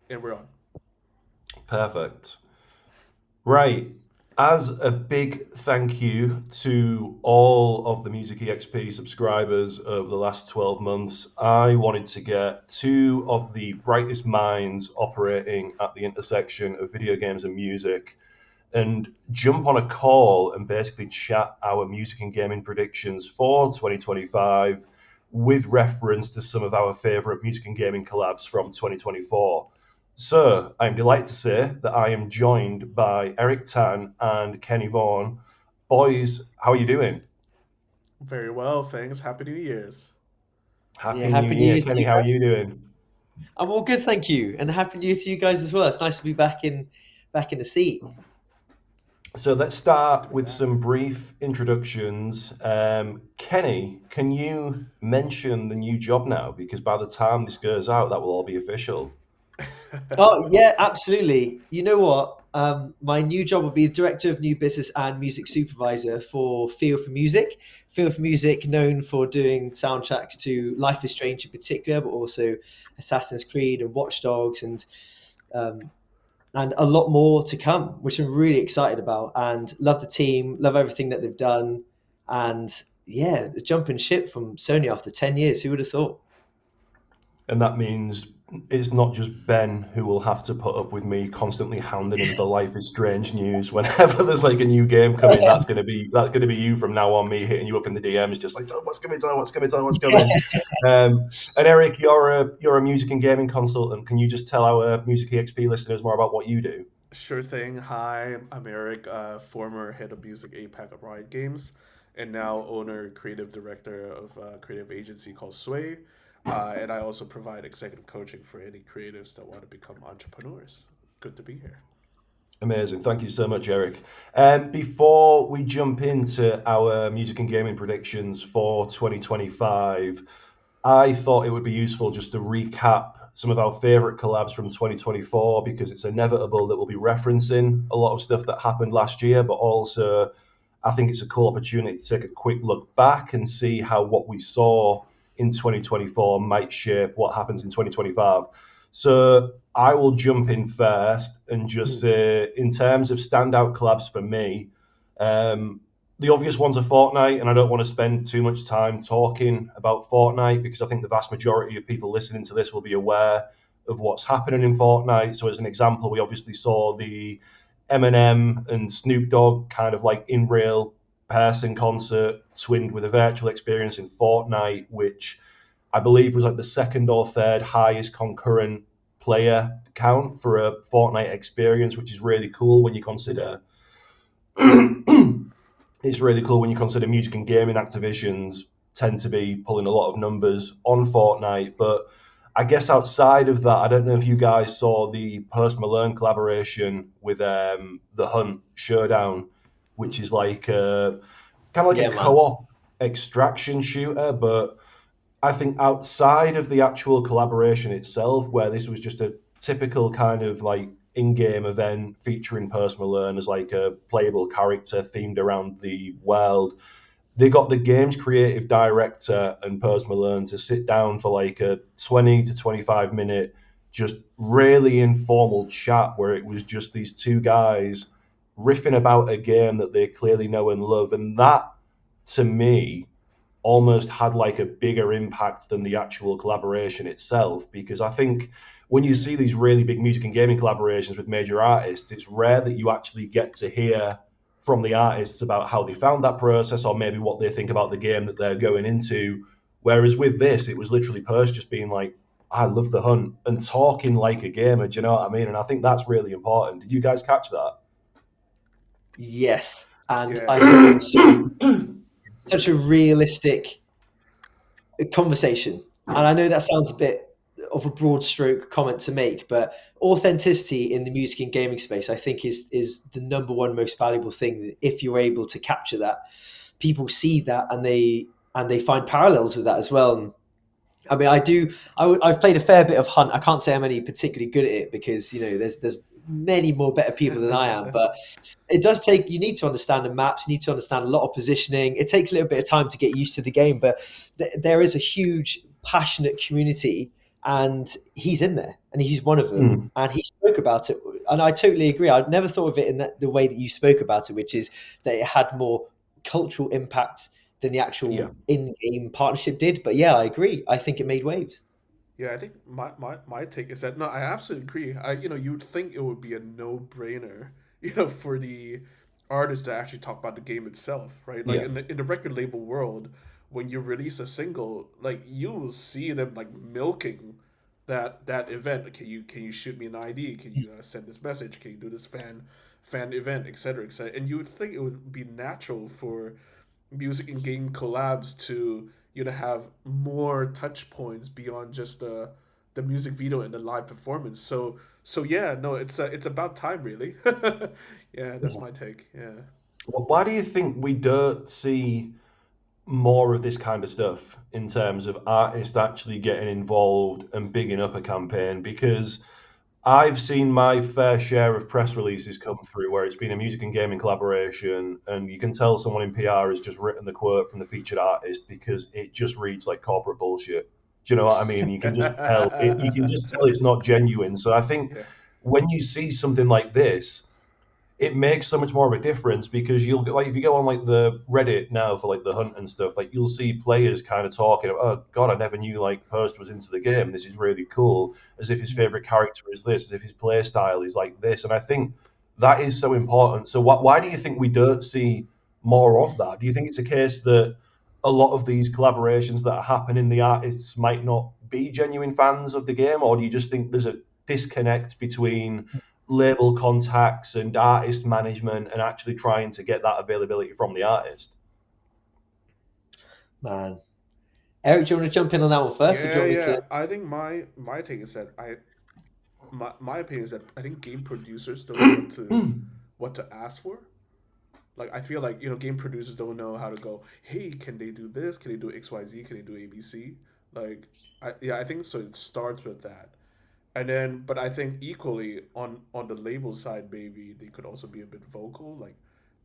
And we're on. Perfect. Right. As a big thank you to all of the Music EXP subscribers over the last 12 months, I wanted to get two of the brightest minds operating at the intersection of video games and music and jump on a call and basically chat our music and gaming predictions for 2025 with reference to some of our favourite music and gaming collabs from 2024. So, I'm delighted to say that I am joined by Eric Tan and Kenny Vaughan. Boys, how are you doing? Very well, thanks. Happy New Year's. Yeah, Happy New happy New Year. Year to Kenny, you how are guys. you doing? I'm all good, thank you, and happy New Year to you guys as well. It's nice to be back in the seat. So let's Good to start be with back. some brief introductions. Kenny, can you mention the new job now? Because by the time this goes out, that will all be official. Oh yeah, absolutely. You know what? My new job will be Director of New Business and Music Supervisor for Feel for Music. Feel for Music, known for doing soundtracks to Life is Strange in particular, but also Assassin's Creed and Watch Dogs um, and a lot more to come, which I'm really excited about. And love the team, love everything that they've done, and yeah, jumping ship from Sony after 10 years. Who would have thought? And that means it's not just Ben who will have to put up with me constantly hounding him for Life is Strange news. Whenever there's like a new game coming, that's gonna be you from now on. Me hitting you up in the DMs, just like, "Oh, what's coming? What's coming? What's coming?" And Eric, you're a music and gaming consultant. Can you just tell our Music EXP listeners more about what you do? Sure thing. Hi, I'm Eric, former head of music APAC at Riot Games, and now owner, creative director of a creative agency called Sway. And I also provide executive coaching for any creatives that want to become entrepreneurs. Good to be here. Amazing. Thank you so much, Eric. Before we jump into our music and gaming predictions for 2025, I thought it would be useful just to recap some of our favorite collabs from 2024 because it's inevitable that we'll be referencing a lot of stuff that happened last year, but also I think it's a cool opportunity to take a quick look back and see how what we saw in 2024 might shape what happens in 2025. So I will jump in first and just Hmm. say, in terms of standout collabs for me, um, the obvious ones are Fortnite, and I don't want to spend too much time talking about Fortnite because I think the vast majority of people listening to this will be aware of what's happening in Fortnite. So, as an example, we obviously saw the Eminem and Snoop Dogg kind of like in real person concert twinned with a virtual experience in Fortnite, which I believe was like the second or third highest concurrent player count for a Fortnite experience, which is really cool when you consider it's really cool when you consider music and gaming activations tend to be pulling a lot of numbers on Fortnite. But I guess outside of that, I don't know if you guys saw the Post Malone collaboration with the Hunt Showdown, which is like kind of like a Yeah, man. co-op extraction shooter. But I think outside of the actual collaboration itself, where this was just a typical kind of like in-game event featuring Post Malone as like a playable character themed around the world, they got the game's creative director and Post Malone to sit down for like a 20 to 25 minute just really informal chat where it was just these two guys riffing about a game that they clearly know and love, and that to me almost had like a bigger impact than the actual collaboration itself, because I think when you see these really big music and gaming collaborations with major artists, it's rare that you actually get to hear from the artists about how they found that process or maybe what they think about the game that they're going into. Whereas with this, it was literally Persh just being like, I love the hunt and talking like a gamer. Do you know what I mean? And I think that's really important. Did you guys catch that? Yes, and I thought it Yeah. was such a realistic conversation. And I know that sounds a bit of a broad stroke comment to make, but authenticity in the music and gaming space, I think, is the number one most valuable thing. If you're able to capture that, people see that and they find parallels with that as well. And I mean, I've played a fair bit of Hunt. I can't say I'm any particularly good at it because there's many more better people than I am, but it does take, you need to understand the maps, you need to understand a lot of positioning. It takes a little bit of time to get used to the game, but there is a huge passionate community and he's in there, and he's one of them, Mm. and he spoke about it, and I totally agree. I'd never thought of it in the way that you spoke about it, which is that it had more cultural impact than the actual Yeah. in-game partnership did. But yeah, I agree. I think it made waves. Yeah, I think my take is that no, I absolutely agree. You'd think it would be a no-brainer, for the artist to actually talk about the game itself, right? Like Yeah. in the record label world, when you release a single, like you will see them like milking that event. Can you shoot me an ID? Can you send this message? Can you do this fan event, etc., etc. And you would think it would be natural for music and game collabs to have more touch points beyond just the music video and the live performance. So yeah, no, it's about time, really. Yeah, that's my take. Yeah. Well, why do you think we don't see more of this kind of stuff in terms of artists actually getting involved and bigging up a campaign? Because I've seen my fair share of press releases come through where it's been a music and gaming collaboration, and you can tell someone in PR has just written the quote from the featured artist because it just reads like corporate bullshit. Do you know what I mean? You can just tell it. You can just tell it's not genuine. So I think Yeah. when you see something like this, it makes so much more of a difference because you'll like if you go on like the Reddit now for like the hunt and stuff, like you'll see players kind of talking about, oh god, I never knew like Hurst was into the game. This is really cool. As if his favorite character is this, as if his play style is like this. And I think that is so important. So why do you think we don't see more of that? Do you think it's a case that a lot of these collaborations that are happening, the artists might not be genuine fans of the game, or do you just think there's a disconnect between label contacts and artist management and actually trying to get that availability from the artist? Man, Eric, do you want to jump in on that one first, or do you Yeah, want me yeah. to? I think my take is that my opinion is that I think game producers don't know what to ask for. Like I feel like game producers don't know how to go. Hey, can they do this? Can they do XYZ? Can they do ABC? Like I think so. It starts with that, and then but I think equally on the label side, maybe they could also be a bit vocal. Like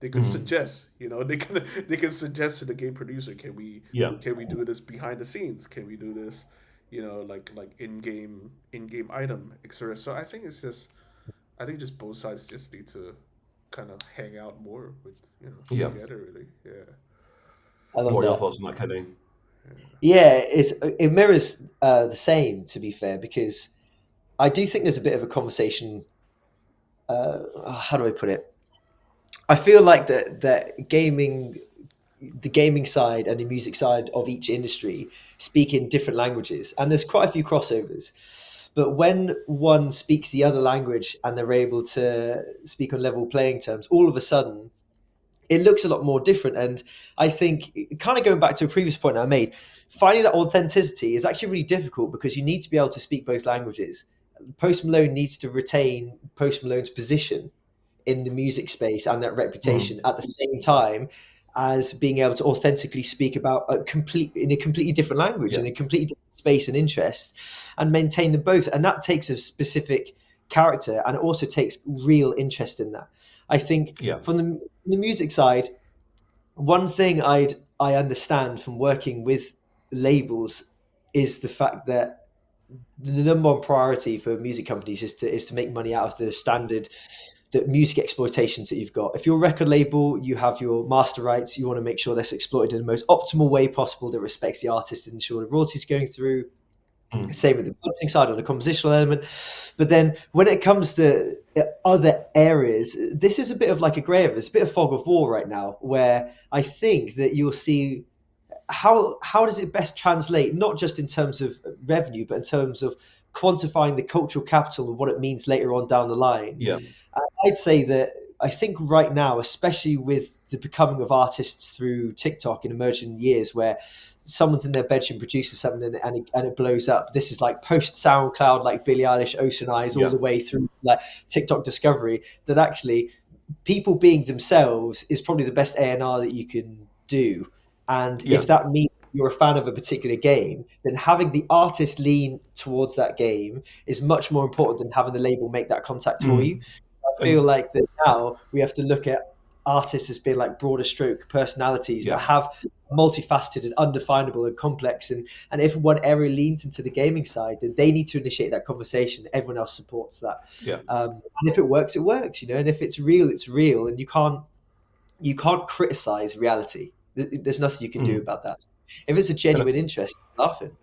they could Mm. suggest, they can suggest to the game producer, Yeah, can we do this behind the scenes? Can we do this, like in game item, etc. So I think just both sides just need to kind of hang out more with yeah. together really. Yeah. I love What are your that. thoughts on that, Kenny? Yeah, it mirrors the same, to be fair, because I do think there's a bit of a conversation. How do I put it? I feel like that the gaming side and the music side of each industry speak in different languages, and there's quite a few crossovers. But when one speaks the other language and they're able to speak on level playing terms, all of a sudden it looks a lot more different. And I think, kind of going back to a previous point I made, finding that authenticity is actually really difficult because you need to be able to speak both languages. Post Malone needs to retain Post Malone's position in the music space and that reputation Mm. at the same time as being able to authentically speak about in a completely different language, Yeah, in a completely different space and interest, and maintain them both. And that takes a specific character, and it also takes real interest in that. I think yeah, from the music side, one thing I understand from working with labels is the fact that the number one priority for music companies is to make money out of the music exploitations that you've got. If you're a record label, you have your master rights. You want to make sure that's exploited in the most optimal way possible that respects the artist and ensure the royalties going through. mm. Same with the publishing side or the compositional element. But then when it comes to other areas, this is a bit of like a grey area. It's a bit of fog of war right now, where I think that you'll see how does it best translate, not just in terms of revenue, but in terms of quantifying the cultural capital and what it means later on down the line. Yeah, I'd say that I think right now, especially with the becoming of artists through TikTok in emerging years, where someone's in their bedroom produces something and it blows up. This is like post SoundCloud, like Billie Eilish, Ocean Eyes, all yeah, the way through like TikTok discovery. That actually people being themselves is probably the best A&R that you can do. And yeah. if that means you're a fan of a particular game, then having the artist lean towards that game is much more important than having the label make that contact for Mm. you. I feel And like that now we have to look at artists as being like broader stroke personalities Yeah. that have multifaceted and undefinable and complex, and if one area leans into the gaming side, then they need to initiate that conversation. Everyone else supports that. Yeah. And if it works, it works, and if it's real, it's real, and you can't criticize reality. There's nothing you can do about that. If it's a genuine interest, laughing.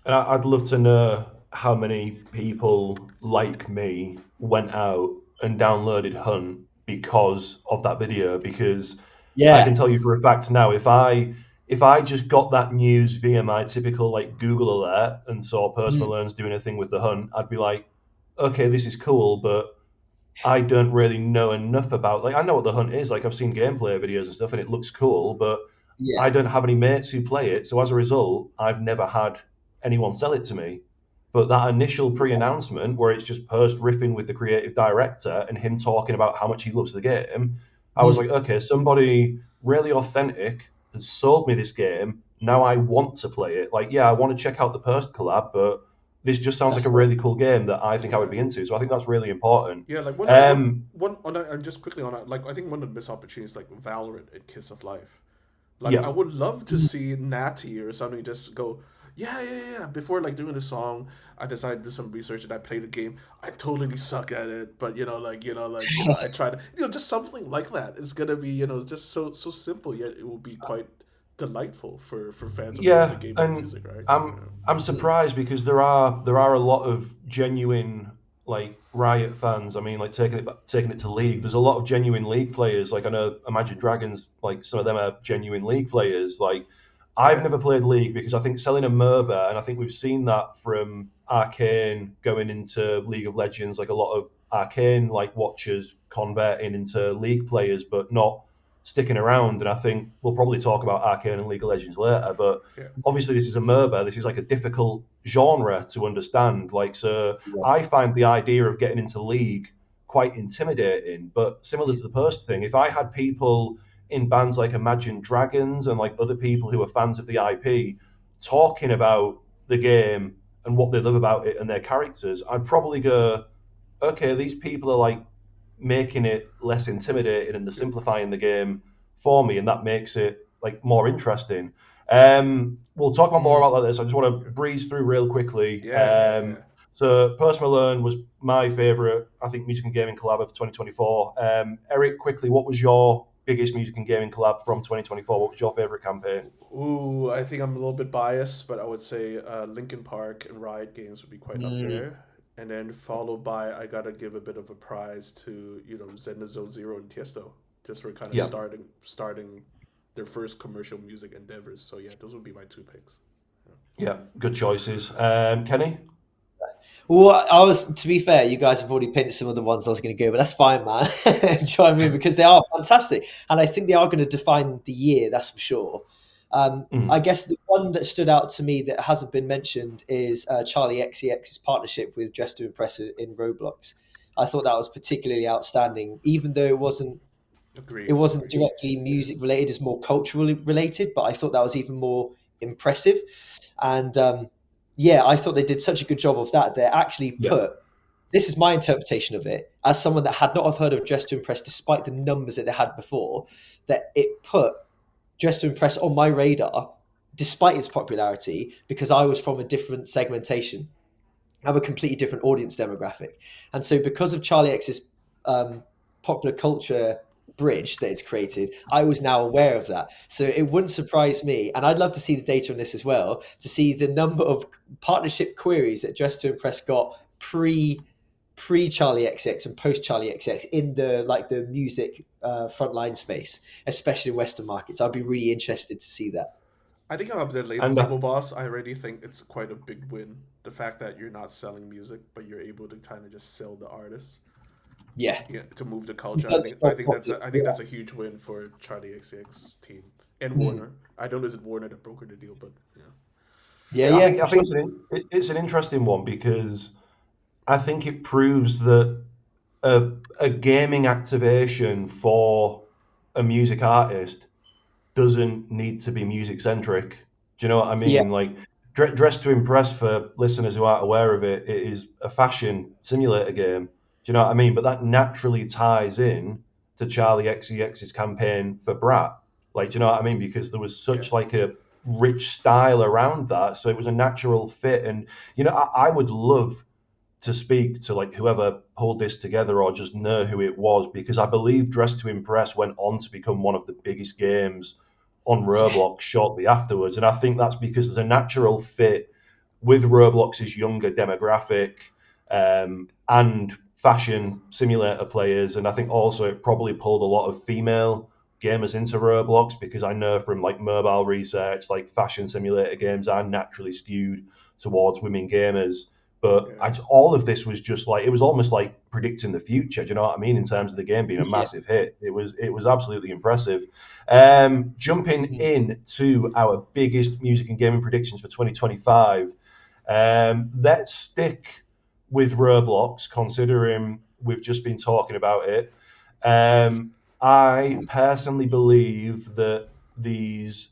And I'd love to know how many people like me went out and downloaded Hunt because of that video. Because I can tell you for a fact now, if I just got that news via my typical like Google alert and saw Post Malone's doing a thing with the Hunt, I'd be like, okay, this is cool, but I don't really know enough about, like, I know what the Hunt is. Like, I've seen gameplay videos and stuff, and it looks cool, but I don't have any mates who play it. So as a result, I've never had anyone sell it to me. But that initial pre-announcement, where it's just Post riffing with the creative director and him talking about how much he loves the game, I was like, okay, somebody really authentic has sold me this game. Now I want to play it. Like, yeah, I want to check out the Post collab, but this just sounds like a really cool game that I think I would be into. So I think that's really important. Yeah, like and just quickly on that, like I think one of the missed opportunities, like Valorant and Kiss of Life. Like I would love to see Natty or something just go, yeah. Before like doing the song, I decided to do some research and I played the game. I totally suck at it, but I tried, just something like that. It's gonna be, it's just so simple, yet it will be quite delightful for fans of both the game and music, right? I'm surprised because there are a lot of genuine like Riot fans. I mean, like taking it to League. There's a lot of genuine League players. Like I know Imagine Dragons. Like some of them are genuine League players. Like I've never played League because I think selling a MOBA, and I think we've seen that from Arcane going into League of Legends. Like a lot of Arcane like watchers converting into League players, but not sticking around. And I think we'll probably talk about Arcane and League of Legends later, but obviously this is a MOBA. This is like a difficult genre to understand. Like, so I find the idea of getting into League quite intimidating, but similar to the Post thing, if I had people in bands like Imagine Dragons and like other people who are fans of the IP talking about the game and what they love about it and their characters, I'd probably go, okay, these people are like making it less intimidating and they're simplifying the game for me, and that makes it like more interesting. We'll talk about more about this. I just want to breeze through real quickly. So Post Malone was my favorite, I think, music and gaming collab of 2024. Eric, quickly, what was your biggest music and gaming collab from 2024? What was your favorite campaign? Ooh, I think I'm a little bit biased, but I would say Linkin Park and Riot Games would be quite up there. And then followed by, I gotta give a bit of a prize to Zenda Zone Zero and Tiesto, just for kind of starting their first commercial music endeavors. So yeah, those would be my two picks. Yeah, good choices. Kenny? Well, to be fair, you guys have already painted some of the ones I was going to go, but that's fine, man. Join me because they are fantastic. And I think they are going to define the year, that's for sure. I guess the one that stood out to me that hasn't been mentioned is Charlie XCX's partnership with Dress to Impress in Roblox. I thought that was particularly outstanding, even though it wasn't directly music related, it's more culturally related, but I thought that was even more impressive. And I thought they did such a good job of that. They actually put, this is my interpretation of it, as someone that had not have heard of Dress to Impress, despite the numbers that they had before, that it put Dress to Impress on my radar, despite its popularity, because I was from a different segmentation. I'm a completely different audience demographic. And so because of Charlie X's popular culture bridge that it's created, I was now aware of that. So it wouldn't surprise me, and I'd love to see the data on this as well, to see the number of partnership queries that Dress to Impress got pre Charlie XX and post Charlie XX in the music frontline space, especially in Western markets. I'd be really interested to see that. I think I'm the label boss. I already think it's quite a big win. The fact that you're not selling music, but you're able to kind of just sell the artists. Yeah, to move the culture. I think that's a huge win for Charlie XCX team and Warner. I don't know is it Warner that brokered the deal, but I think it's an interesting one because I think it proves that a gaming activation for a music artist doesn't need to be music centric. Do you know what I mean? Yeah. Like Dress to Impress, for listeners who aren't aware of it, it is a fashion simulator game. Do you know what I mean? But that naturally ties in to Charlie XCX's campaign for Brat. Like, do you know what I mean? Because there was such Yeah. like a rich style around that, so it was a natural fit. And I would love to speak to like whoever pulled this together or just know who it was, because I believe Dress to Impress went on to become one of the biggest games on Yeah. Roblox shortly afterwards. And I think that's because there's a natural fit with Roblox's younger demographic, and fashion simulator players. And I think also it probably pulled a lot of female gamers into Roblox, because I know from like mobile research, like fashion simulator games are naturally skewed towards women gamers. But Yeah. all of this was just like, it was almost like predicting the future. Do you know what I mean? In terms of the game being a Yeah. massive hit, it was absolutely impressive. Jumping in to our biggest music and gaming predictions for 2025. Let's stick with Roblox, considering we've just been talking about it. I personally believe that these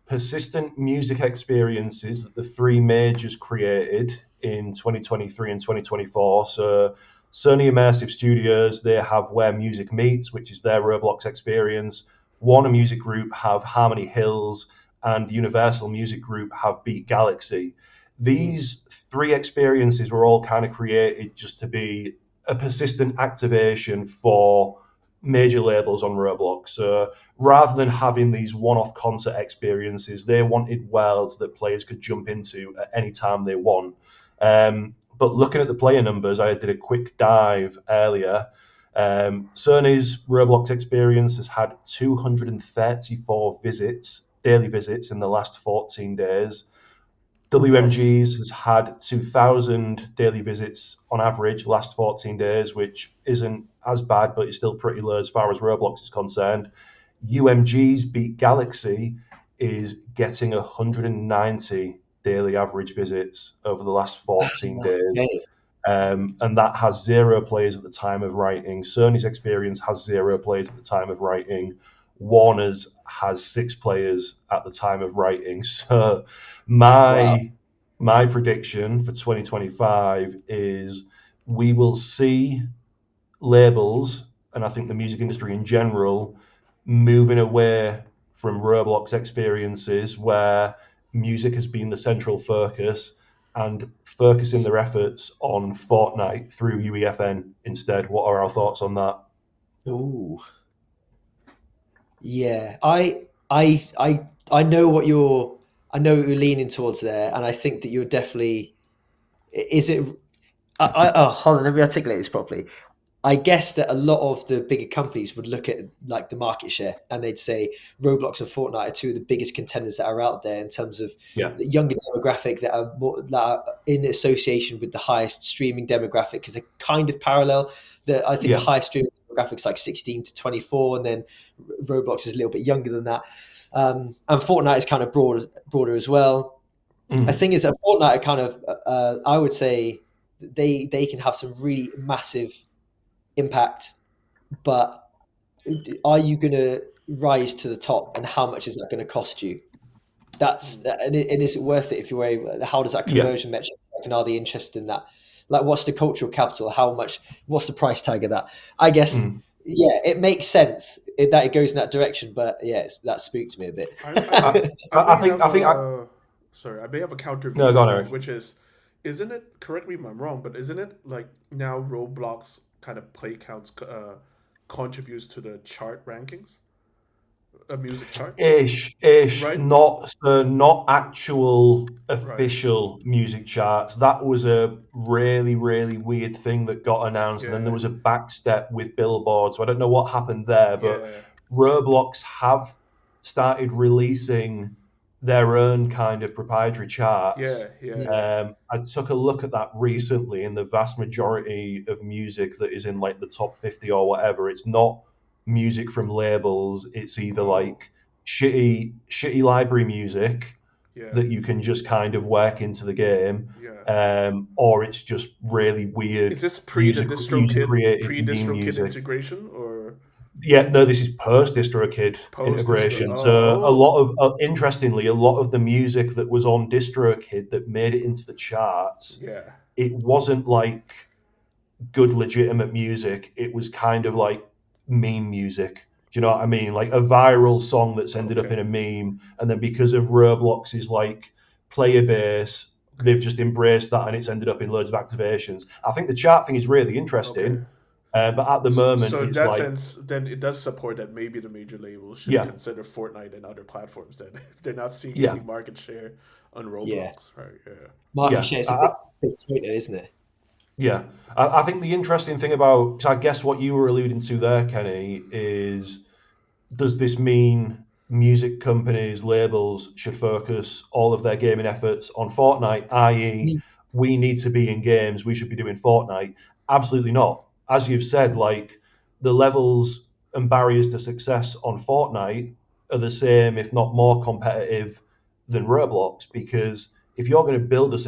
persistent music experiences that the three majors created in 2023 and 2024. So Sony Immersive Studios, they have Where Music Meets, which is their Roblox experience. Warner Music Group have Harmony Hills, and Universal Music Group have Beat Galaxy. These three experiences were all kind of created just to be a persistent activation for major labels on Roblox. So rather than having these one-off concert experiences, they wanted worlds that players could jump into at any time they want. But looking at the player numbers, I did a quick dive earlier. Sony's Roblox experience has had 234 daily visits in the last 14 days. WMG's has had 2,000 daily visits on average last 14 days, which isn't as bad, but it's still pretty low as far as Roblox is concerned. UMG's Beat Galaxy is getting 190 daily average visits over the last 14 days. Okay. And that has 0 players at the time of writing. Sony's experience has 0 players at the time of writing. Warner's has 6 players at the time of writing. So my prediction for 2025 is we will see labels, and I think the music industry in general, moving away from Roblox experiences where music has been the central focus, and focusing their efforts on Fortnite through UEFN instead. What are our thoughts on that? Ooh. Yeah, I know what you're leaning towards there, and I think that you're definitely. Is it? Hold on, let me articulate this properly. I guess that a lot of the bigger companies would look at like the market share, and they'd say Roblox and Fortnite are two of the biggest contenders that are out there in terms of Yeah. the younger demographic that are in association with the highest streaming demographic, because they're kind of parallel. I think Yeah. the highest streaming demographic is like 16 to 24, and then Roblox is a little bit younger than that. And Fortnite is kind of broader as well. Mhm. The thing is that Fortnite are kind of, I would say, they can have some really massive impact, but are you going to rise to the top, and how much is that going to cost you? And is it worth it if you're able? How does that Yeah. conversion metric work, and are they interested in that? Like, what's the cultural capital? What's the price tag of that? I guess, yeah, it makes sense that it goes in that direction, but yeah, that spooked me a bit. Sorry, I may have a counter view No, to go on, that, Eric. which is, isn't it? Correct me if I'm wrong, but isn't it like now Roblox kind of play counts contributes to the chart rankings, music charts, Ish, right? not actual Right. official music charts. That was a really, really weird thing that got announced, and then there Yeah. was a backstep with Billboard. So I don't know what happened there, but Yeah. Roblox have started releasing their own kind of proprietary charts. Yeah. I took a look at that recently, and the vast majority of music that is in like the top 50 or whatever, it's not music from labels. It's either Oh. like shitty library music Yeah. that you can just kind of work into the game, Yeah. or it's just really weird Is this pre the user created meme DistroKid music. integration, or Yeah, no, this is post DistroKid post distro? integration. So a Oh. lot of, interestingly, a lot of the music that was on DistroKid that made it into the charts, Yeah. it wasn't like good legitimate music. It was kind of like meme music. Do you know what I mean? Like a viral song that's ended up in a Okay. meme, and then because of Roblox's like player base, they've just embraced that, and it's ended up in loads of activations. I think the chart thing is really Okay. interesting, but at the So, moment, so in it's that like, sense, then it does support that maybe the major labels should yeah, consider Fortnite and other platforms. Then they're not seeing yeah, any market share on Yeah, Roblox, right? Yeah. market yeah. share is a big point, isn't it? Yeah, I think the interesting thing about, 'cause I guess what you were alluding to there, Kenny, is does this mean music companies, labels should focus all of their gaming efforts on Fortnite, i.e., Mm. we need to be in games, we should be doing Fortnite? Absolutely not. As you've said, like the levels and barriers to success on Fortnite are the same, if not more competitive than Roblox, because if you're going to build a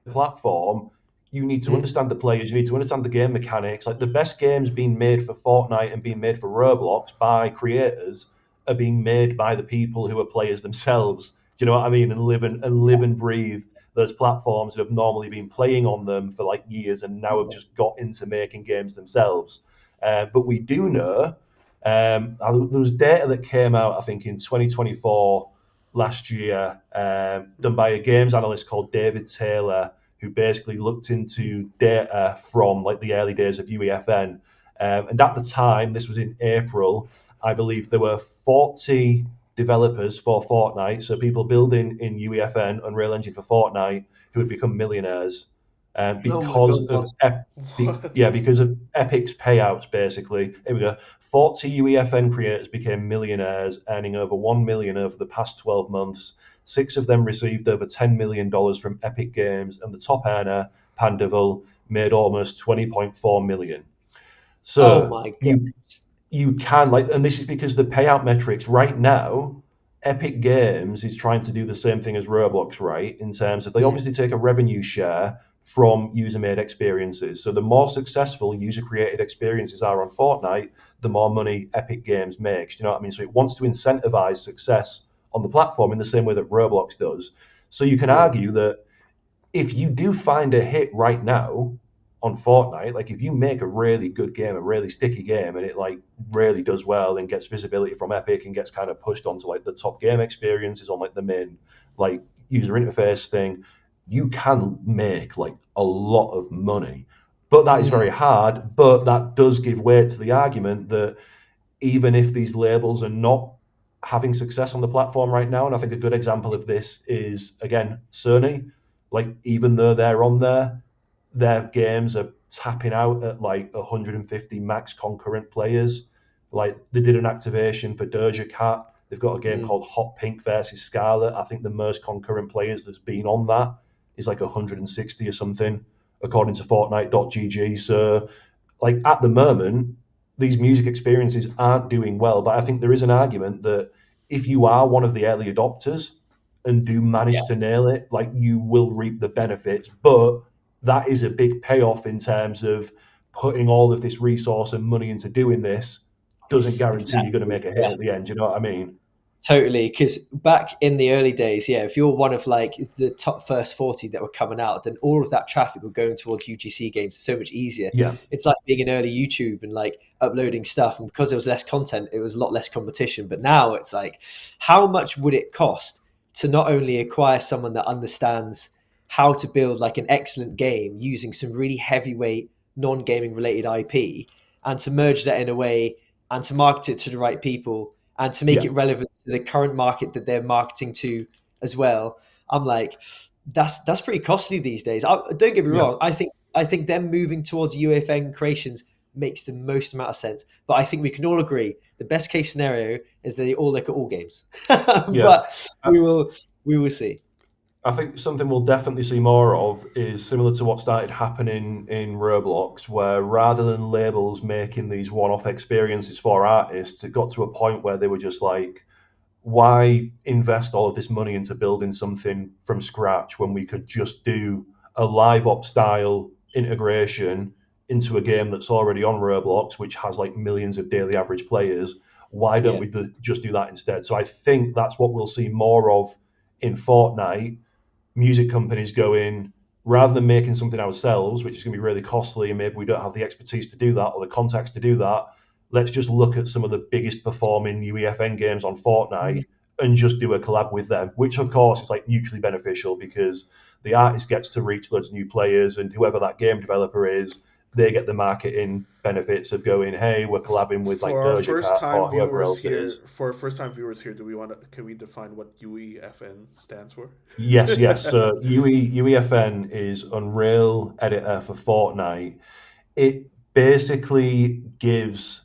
platform, you need to Mm. understand the players, you need to understand the game mechanics. Like the best games being made for Fortnite and being made for Roblox by creators are being made by the people who are players themselves. Do you know what I mean? And live and breathe those platforms that have normally been playing on them for like years and now have just got into making games themselves. But we do know there was data that came out, I think, in 2024 last year, done by a games analyst called David Taylor, who basically looked into data from like the early days of UEFN. And at the time, this was in April, I believe there were 40 developers for Fortnite, so people building in UEFN, Unreal Engine for Fortnite, who had become millionaires Oh my god, What? because of Epic's payouts. Basically, here we go. 40 UEFN creators became millionaires, earning over 1 million over the past 12 months. 6 of them received over $10 million from Epic Games, and the top earner, Pandavel, made almost 20.4 million. oh So my god. you can like, and this is because the payout metrics right now, Epic Games is trying to do the same thing as Roblox, right? In terms of they Mm. obviously take a revenue share from user made experiences. So the more successful user created experiences are on Fortnite, the more money Epic Games makes. Do you know what I mean? So it wants to incentivize success on the platform in the same way that Roblox does. So you can Yeah. argue that if you do find a hit right now on Fortnite, like if you make a really good game, a really sticky game, and it like really does well and gets visibility from Epic and gets kind of pushed onto like the top game experiences on like the main like user interface thing, you can make like a lot of money. But that is Mm. very hard. But that does give weight to the argument that even if these labels are not having success on the platform right now, and I think a good example of this is again Sony. Like even though they're on there, their games are tapping out at like 150 max concurrent players. Like they did an activation for Doja Cat. They've got a game Mm. called Hot Pink versus Scarlet. I think the most concurrent players that's been on that is like 160 or something, according to Fortnite.gg. So like at the moment, these music experiences aren't doing well. But I think there is an argument that if you are one of the early adopters and do Yeah, manage to nail it, like you will reap the benefits. But that is a big payoff in terms of putting all of this resource and money into doing this doesn't guarantee you're going to exactly. make a hit Yeah. at the end. You know what I mean? Totally, because back in the early days, yeah, if you're one of like the top first 40 that were coming out, then all of that traffic were going towards UGC games so much easier. Yeah, It's like being in early YouTube and like uploading stuff. And because there was less content, it was a lot less competition. But now it's like, how much would it cost to not only acquire someone that understands how to build like an excellent game using some really heavyweight non-gaming related IP and to merge that in a way and to market it to the right people and to make yeah, it relevant to the current market that they're marketing to as well. I'm like, that's pretty costly these days. Don't get me yeah. wrong. I think them moving towards UFN creations makes the most amount of sense. But I think we can all agree the best case scenario is that they all look at all games. Yeah. But we will see. I think something we'll definitely see more of is similar to what started happening in Roblox, where rather than labels making these one off experiences for artists, it got to a point where they were just like, why invest all of this money into building something from scratch when we could just do a live op style integration into a game that's already on Roblox, which has like millions of daily average players? Why don't Yeah. we just do that instead? So I think that's what we'll see more of in Fortnite. Music companies going, rather than making something ourselves, which is going to be really costly, and maybe we don't have the expertise to do that or the contacts to do that, let's just look at some of the biggest performing UEFN games on Fortnite and just do a collab with them, which of course is like mutually beneficial because the artist gets to reach loads of new players, and whoever that game developer is, they get the marketing benefits of going, hey, we're collabing with like For our Doja first Cat time or whoever viewers else it here, is. do we want to? Can we define what UEFN stands for? Yes, yes. So UEFN is Unreal Editor for Fortnite. It basically gives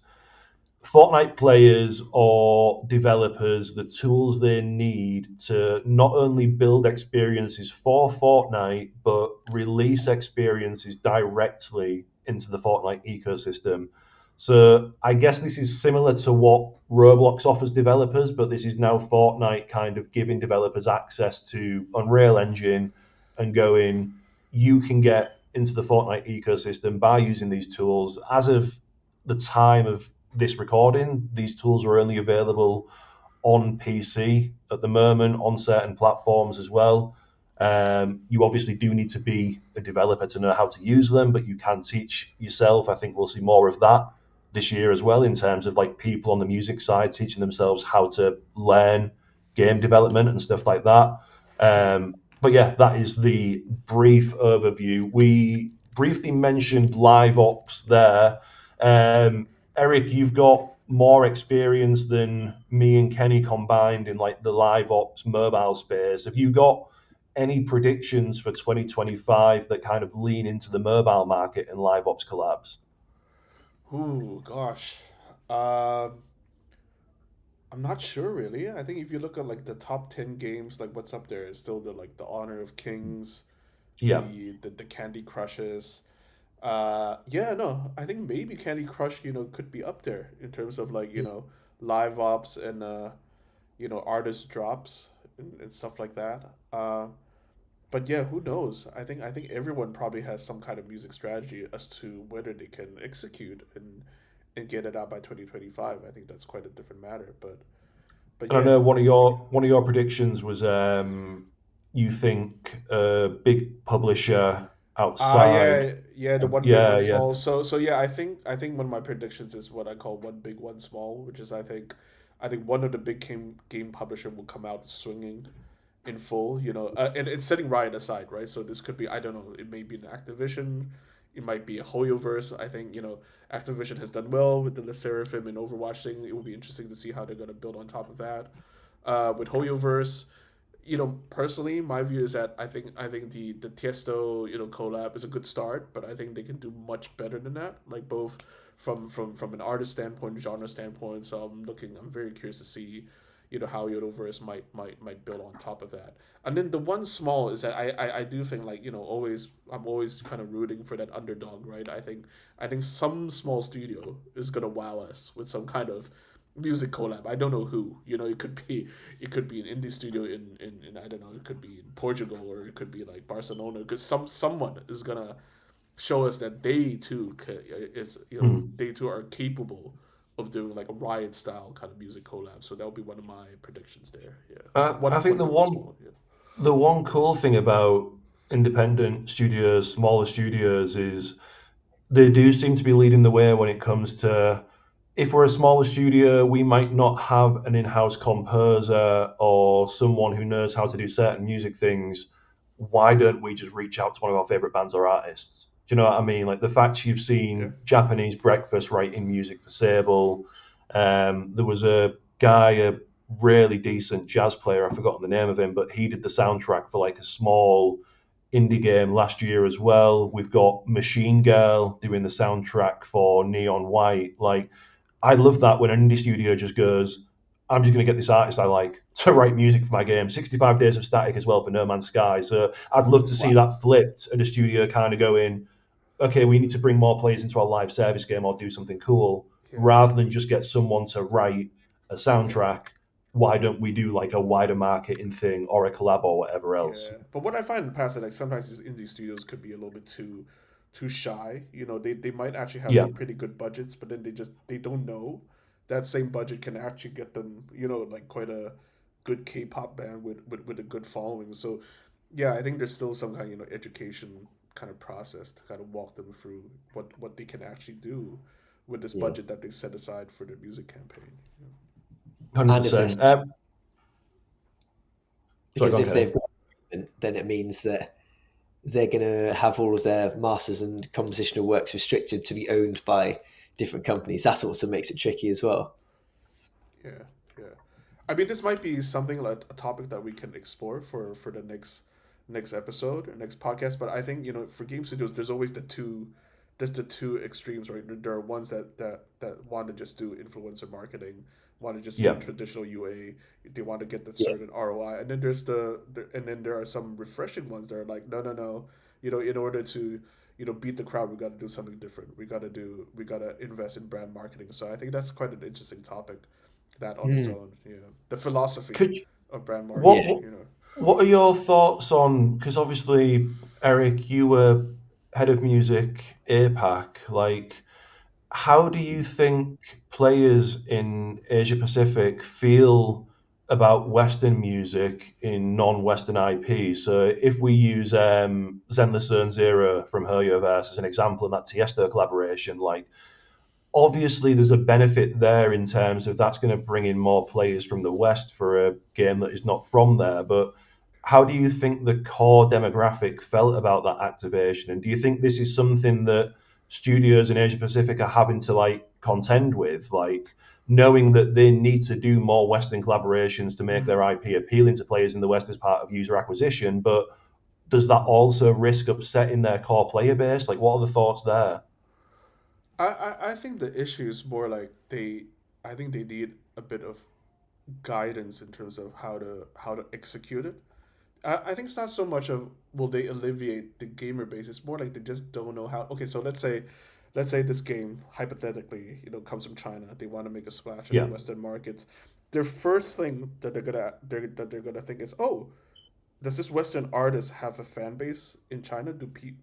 Fortnite players or developers the tools they need to not only build experiences for Fortnite, but release experiences directly into the Fortnite ecosystem. So I guess this is similar to what Roblox offers developers, but this is now Fortnite kind of giving developers access to Unreal Engine and going, you can get into the Fortnite ecosystem by using these tools. As of the time of this recording, these tools are only available on PC at the moment, on certain platforms as well. You obviously do need to be a developer to know how to use them, but you can teach yourself. I think we'll see more of that this year as well, in terms of like people on the music side teaching themselves how to learn game development and stuff like that. But yeah, that is the brief overview. We briefly mentioned live ops there. Eric, you've got more experience than me and Kenny combined in like the live ops mobile space. Have you got any predictions for 2025 that kind of lean into the mobile market and live ops collabs? Ooh, gosh. Um, I'm not sure really. I think if you look at like the top 10 games, like what's up there is still the like the Honor of Kings, Yeah. the Candy Crushes. Yeah, no, I think maybe Candy Crush, could be up there in terms of like, live ops and artist drops and stuff like that. But yeah, who knows? I think everyone probably has some kind of music strategy as to whether they can execute and get it out by 2025. I think that's quite a different matter. But And I yeah. know one of your predictions was you think a big publisher outside. Yeah, the one big, Yeah, one yeah. small. So yeah, I think one of my predictions is what I call one big, one small, which is I think one of the big game publisher will come out swinging in full. And it's setting Riot aside, right? So this could be, I don't know, it may be an Activision, it might be a Hoyoverse. I think Activision has done well with the Le Seraphim and Overwatch thing. It will be interesting to see how they're gonna build on top of that. With Hoyoverse, personally, my view is that I think the Tiesto collab is a good start, but I think they can do much better than that. Like both from an artist standpoint, genre standpoint. So I'm very curious to see, how Yodoverse might build on top of that. And then the one small is that I do think like I'm always kind of rooting for that underdog, right? I think some small studio is gonna wow us with some kind of music collab. I don't know who. It could be an indie studio in I don't know. It could be in Portugal or it could be like Barcelona. Because someone is gonna show us that they too is Hmm. they too are capable of doing like a Riot style kind of music collab. So that would be one of my predictions there. Yeah, I one think one the big, one one small. Yeah. the one cool thing about independent studios, smaller studios, is they do seem to be leading the way when it comes to, if we're a smaller studio, we might not have an in-house composer or someone who knows how to do certain music things. Why don't we just reach out to one of our favorite bands or artists? Do you know what I mean? Like the fact you've Yeah. seen Japanese Breakfast writing music for Sable. There was a guy, a really decent jazz player. I've forgotten the name of him, but he did the soundtrack for like a small indie game last year as well. We've got Machine Girl doing the soundtrack for Neon White. Like, I love that when an indie studio just goes, I'm just going to get this artist I like to write music for my game. 65 Days of Static as well for No Man's Sky. So I'd love to see Wow. that flipped and a studio kind of going, okay, we need to bring more players into our live service game or do something cool Yeah. rather than just get someone to write a Yeah. soundtrack. Why don't we do like a wider marketing thing or a collab or whatever else? Yeah, but what I find in the past is like sometimes these indie studios could be a little bit too shy. They might actually have Yeah. like pretty good budgets, but then they don't know that same budget can actually get them like quite a good K-pop band with a good following. So yeah, I think there's still some kind of education kind of process to kind of walk them through what they can actually do with this Yeah. budget that they set aside for their music campaign. And if 100%. there's Sorry, go because on, if Kenny. they've got, then it means that they're going to have all of their masters and compositional works restricted to be owned by different companies. That's also makes it tricky as well. Yeah, yeah. I mean, this might be something like a topic that we can explore for the next episode or next podcast. But I think for game studios, there's the two extremes, right? There are ones that want to just do influencer marketing, want to just do Yeah. traditional UA. They want to get the Yeah. certain ROI, and then and then there are some refreshing ones that are like, no, no, no. In order to beat the crowd, we got to do something different. We got to invest in brand marketing. So I think that's quite an interesting topic, that on its Mm. own. Yeah, the philosophy Could you, of brand what marketing. Yeah. what what are your thoughts on? Because obviously, Eric, you were head of music APAC. Like, how do you think players in Asia Pacific feel about Western music in non-Western IPs? So if we use Zenless Zone Zero from Heryoverse as an example in that Tiesto collaboration, like obviously there's a benefit there in terms of that's going to bring in more players from the West for a game that is not from there. But how do you think the core demographic felt about that activation? And do you think this is something that studios in Asia Pacific are having to like contend with, like knowing that they need to do more Western collaborations to make their IP appealing to players in the West as part of user acquisition, but does that also risk upsetting their core player base? Like, what are the thoughts there? I think the issue is more like I think they need a bit of guidance in terms of how to execute it. I think it's not so much of will they alleviate the gamer base. It's more like they just don't know how. Okay, so let's say this game hypothetically comes from China. They want to make a splash in the Yeah, Western markets. Their first thing that they're gonna think is, oh, does this Western artist have a fan base in China?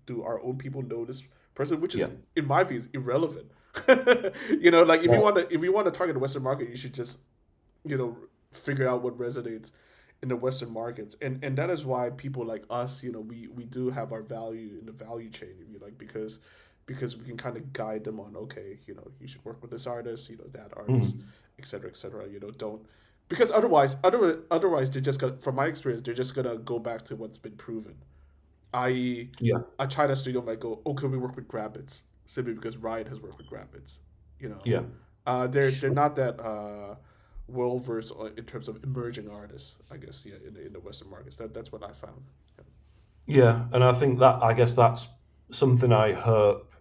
Do our own people know this person? Which is, yeah, in my view, is irrelevant. Like Yeah. if you want to target the Western market, you should just you know figure out what resonates in the Western markets, and that is why people like us, we do have our value in the value chain, if you like, because we can kind of guide them on, okay, you should work with this artist, that artist, mm, etc., etc. Don't, because otherwise they're just gonna, from my experience, they're just gonna go back to what's been proven, i.e., yeah, a China studio might go, oh, can we work with Grabbits simply because Riot has worked with Grabbits, you know. yeah. They're not that well versed in terms of emerging artists, I guess. Yeah, in the Western markets, that's what I found. Yeah, and I think that I guess that's something I hope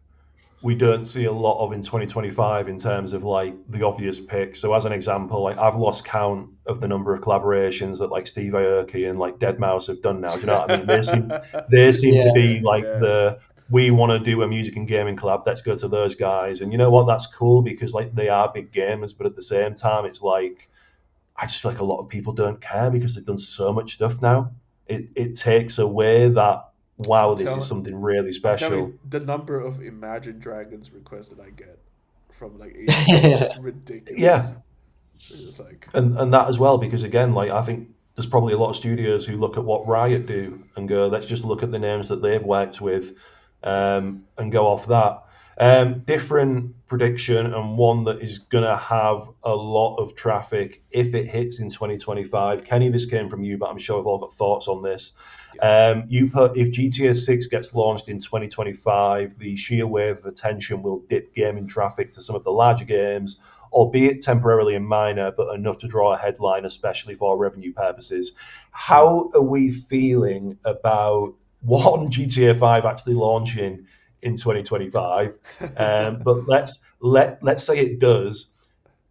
we don't see a lot of in 2025 in terms of like the obvious picks. So as an example, like I've lost count of the number of collaborations that like Steve Aoki and like Dead Mouse have done now. Do you know what I mean? They seem to Yeah. Yeah, be like yeah. the we want to do a music and gaming collab. Let's go to those guys. And you know what? That's cool because like they are big gamers, but at the same time, it's like I just feel like a lot of people don't care because they've done so much stuff now. It takes away that wow, I'm this is telling, something really I'm telling you, special. the number of Imagine Dragons requests that I get from like agencies is just Yeah, ridiculous. It's like, and that as well because again, like I think there's probably a lot of studios who look at what Riot do and go, let's just look at the names that they've worked with, and go off that. Different prediction and one that is going to have a lot of traffic if it hits in 2025. Kenny, this came from you, but I'm sure we've all got thoughts on this. yeah. You put if GTA 6 gets launched in 2025, the sheer wave of attention will dip gaming traffic to some of the larger games, albeit temporarily and minor, but enough to draw a headline, especially for revenue purposes. How are we feeling about one GTA 5 actually launching in 2025? But let's say it does.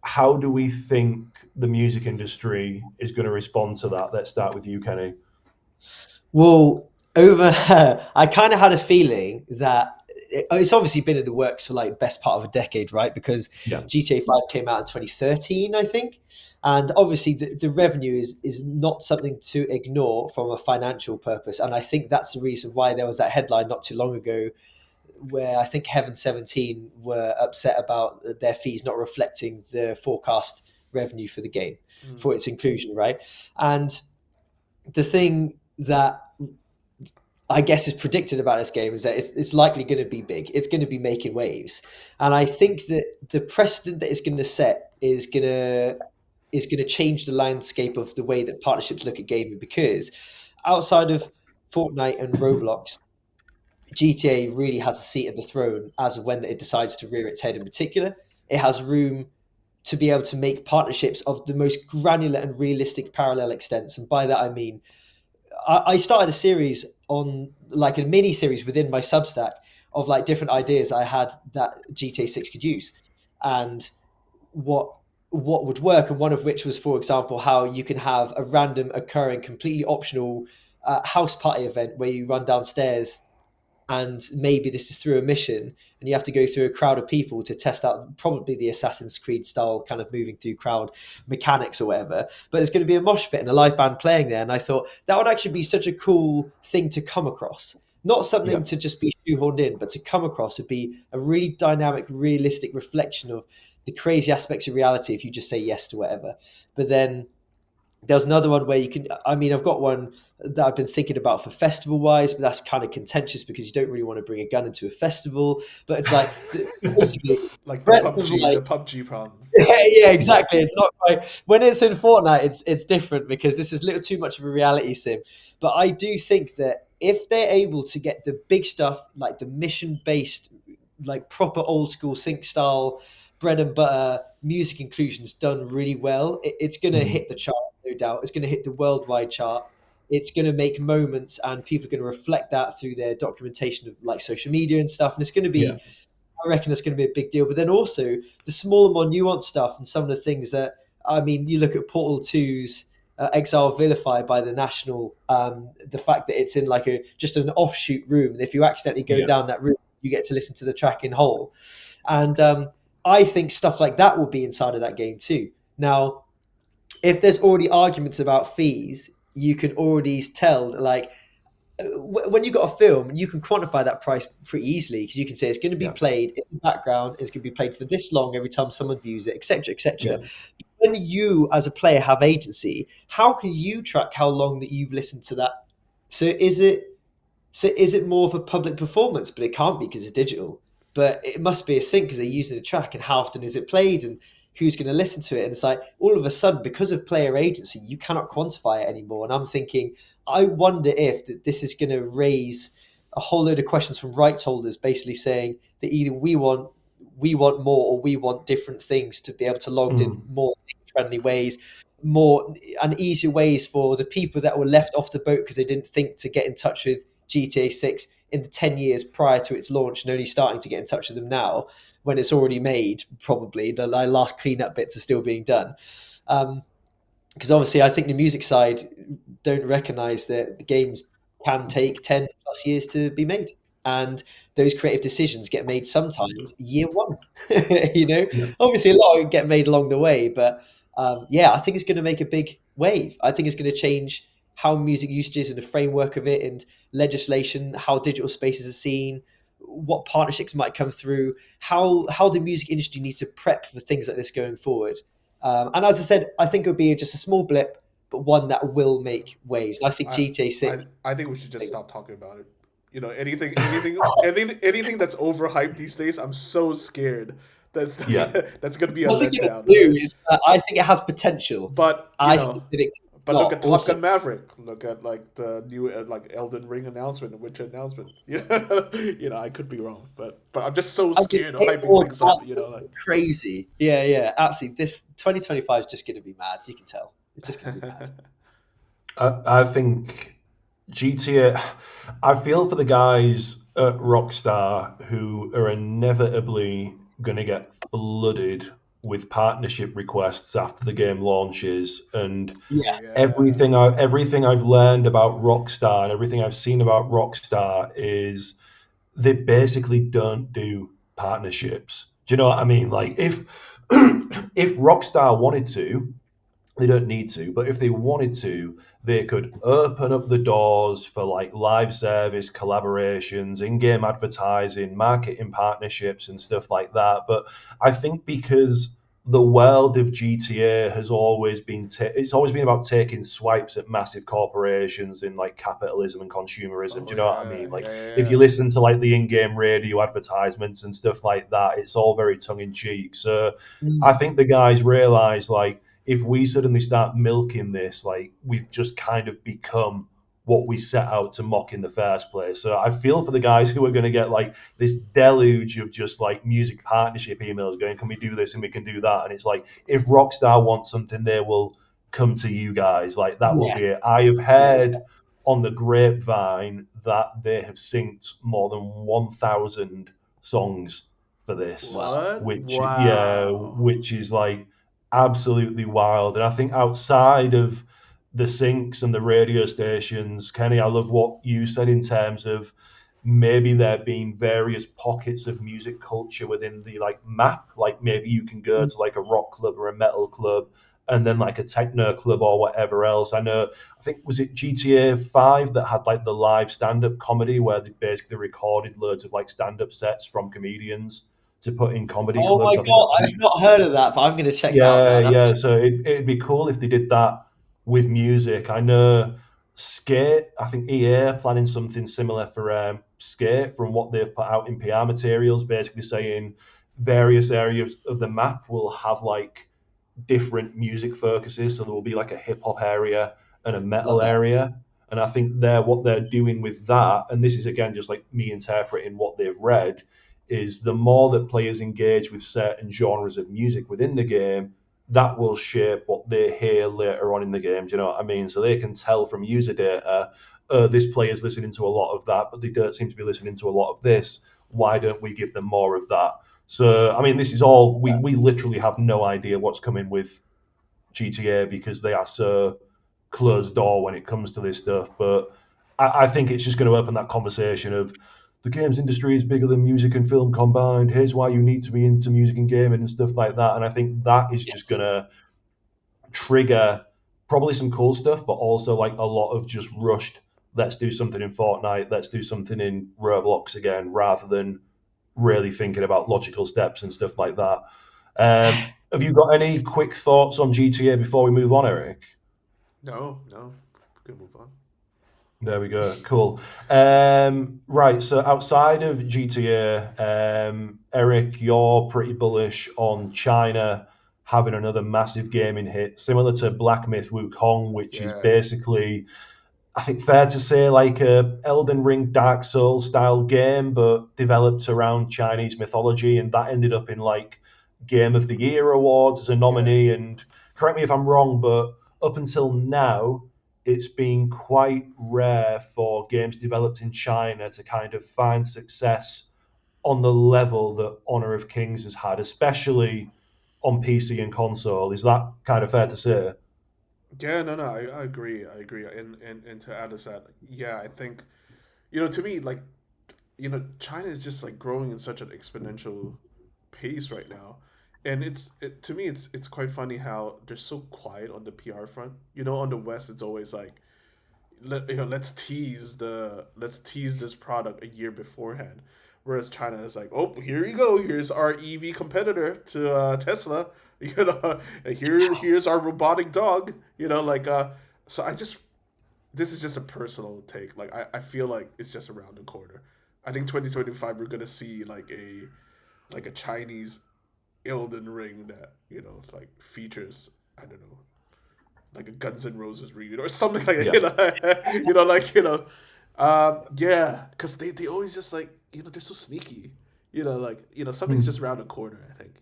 How do we think the music industry is going to respond to that? Let's start with you, Kenny. Well, I kind of had a feeling that it's obviously been in the works for like best part of a decade, right? Because Yeah, GTA 5 came out in 2013, I think. And obviously the revenue is not something to ignore from a financial purpose. And I think that's the reason why there was that headline not too long ago where I think Heaven 17 were upset about their fees not reflecting the forecast revenue for the game Mm, for its inclusion, right? And the thing that I guess is predicted about this game is that it's likely going to be big. It's going to be making waves, and I think that the precedent that it's going to set is going to change the landscape of the way that partnerships look at gaming. Because outside of Fortnite and Roblox, GTA really has a seat at the throne as of when it decides to rear its head. In particular, it has room to be able to make partnerships of the most granular and realistic parallel extents, and by that I mean I started a series on like a mini series within my Substack of like different ideas I had that GTA 6 could use, and what would work, and one of which was, for example, how you can have a random occurring, completely optional house party event where you run downstairs, and maybe this is through a mission and you have to go through a crowd of people to test out probably the Assassin's Creed style kind of moving through crowd mechanics or whatever, but it's going to be a mosh pit and a live band playing there. And I thought that would actually be such a cool thing to come across, not something to just be shoehorned in, but to come across would be a really dynamic, realistic reflection of the crazy aspects of reality if you just say yes to whatever. But then there's another one where you can, I mean, I've got one that I've been thinking about for festival wise, but that's kind of contentious because you don't really want to bring a gun into a festival. But it's like, basically, Like like, the PUBG problem. yeah, exactly. It's not quite, when it's in Fortnite, it's different because this is a little too much of a reality sim. But I do think that if they're able to get the big stuff, like the mission based, like proper old school sync style, bread and butter music inclusions done really well, it's going to hit the chart, no doubt. It's going to hit the worldwide chart. It's going to make moments, and people are going to reflect that through their documentation of like social media and stuff. And it's going to be, I reckon, it's going to be a big deal. But then also the smaller, more nuanced stuff, and some of the things that, I mean, you look at Portal 2's Exile Vilified by the National, the fact that it's in like just an offshoot room, and if you accidentally go down that room, you get to listen to the track in whole. And I think stuff like that will be inside of that game too. Now, if there's already arguments about fees, you can already tell, like, when you've got a film, you can quantify that price pretty easily because you can say it's going to be played in the background, it's going to be played for this long every time someone views it, etc., etc. When you, as a player, have agency, how can you track how long that you've listened to that? So is it more of a public performance? But it can't be because it's digital. But it must be a sync because they're using a track, and how often is it played, and who's going to listen to it? And it's like all of a sudden, because of player agency, you cannot quantify it anymore. And I'm thinking, I wonder if this is going to raise a whole load of questions from rights holders, basically saying that either we want more, or we want different things to be able to log in more friendly ways, more and easier ways for the people that were left off the boat because they didn't think to get in touch with GTA 6 in the 10 years prior to its launch, and only starting to get in touch with them now when it's already made. Probably the last cleanup bits are still being done. Because obviously I think the music side don't recognize that the games can take 10 plus years to be made. And those creative decisions get made sometimes year one. Obviously a lot get made along the way, but I think it's going to make a big wave. I think it's going to change how music usages and the framework of it, and legislation, how digital spaces are seen, what partnerships might come through, how the music industry needs to prep for things like this going forward. And as I said, I think it would be just a small blip, but one that will make waves. I think GTA 6. I think we should just stop talking about it. Anything that's overhyped these days, I'm so scared that's going to be a letdown. I think it has potential, but think that it. But look at Top Gun Maverick. Look at like the new like Elden Ring announcement, the Witcher announcement. I could be wrong, but I'm just so scared of hyping things up. Crazy. Yeah, absolutely. This 2025 is just going to be mad. You can tell. It's just going to be mad. I think GTA. I feel for the guys at Rockstar who are inevitably going to get flooded with partnership requests after the game launches, and everything I've learned about Rockstar and everything I've seen about Rockstar is they basically don't do partnerships. Do you know what I mean? Like if Rockstar wanted to, they don't need to, but if they wanted to, they could open up the doors for like live service collaborations, in-game advertising, marketing partnerships and stuff like that. But I think because the world of GTA has always been it's always been about taking swipes at massive corporations in like capitalism and consumerism. Do Oh you know what I yeah, mean? Like yeah, yeah, if you yeah. listen to like the in-game radio advertisements and stuff like that, it's all very tongue in cheek. So I Mm. think the guys realize like if we suddenly start milking this, like we've just kind of become what we set out to mock in the first place. So I feel for the guys who are going to get like this deluge of just like music partnership emails going, can we do this and we can do that? And it's like, if Rockstar wants something, they will come to you guys. Like that will Yeah. be it. I have heard on the grapevine that they have synced more than 1,000 songs for this, Wow. What? which, yeah, Wow. which is like absolutely wild. And I think outside of the syncs and the radio stations, Kenny, I love what you said in terms of maybe there being various pockets of music culture within the like map. Like maybe you can go to like a rock club or a metal club and then like a techno club or whatever else. I think was it GTA 5 that had like the live stand-up comedy where they basically recorded loads of like stand-up sets from comedians to put in comedy Oh my clubs. I think god, that I've not heard of that, but I'm going to check that out yeah, now. That's yeah. So it'd be cool if they did that with music. I know Skate, I think EA are planning something similar for Skate from what they've put out in PR materials, basically saying various areas of the map will have like different music focuses. So there will be like a hip hop area and a love metal that. area. And I think what they're doing with that, and this is again just like me interpreting what they've read, is the more that players engage with certain genres of music within the game, that will shape what they hear later on in the game. Do you know what I mean? So they can tell from user data, this player's listening to a lot of that, but they don't seem to be listening to a lot of this. Why don't we give them more of that? So, I mean, this is all, we literally have no idea what's coming with GTA because they are so closed door when it comes to this stuff. But I think it's just going to open that conversation of the games industry is bigger than music and film combined. Here's why you need to be into music and gaming and stuff like that. And I think that is just Yes. going to trigger probably some cool stuff, but also like a lot of just rushed. Let's do something in Fortnite. Let's do something in Roblox again, rather than really thinking about logical steps and stuff like that. Have you got any quick thoughts on GTA before we move on, Eric? No, no. Good move on. There we go. Cool. Right. So outside of GTA, Eric, you're pretty bullish on China having another massive gaming hit, similar to Black Myth Wukong, which is Yeah. basically, I think, fair to say like a Elden Ring, Dark Souls style game, but developed around Chinese mythology, and that ended up in like Game of the Year awards as a Yeah. nominee. And correct me if I'm wrong, but up until now, it's been quite rare for games developed in China to kind of find success on the level that Honor of Kings has had, especially on PC and console. Is that kind of fair to say? Yeah, no, no, I agree. I agree. And to add to that, like, yeah, I think, to me, like, China is just like growing in such an exponential pace right now. And to me it's quite funny how they're so quiet on the PR front. On the West it's always like let's tease this product a year beforehand. Whereas China is like, oh, here you go. Here's our EV competitor to Tesla. And here's our robotic dog. So this is just a personal take. Like I feel like it's just around the corner. I think 2025 we're gonna see like a Chinese Elden Ring that like features, I don't know, like a Guns N' Roses reunion or something like that. Yeah. Yeah, because they always just like they're so sneaky. Something's Hmm. just around the corner. I think.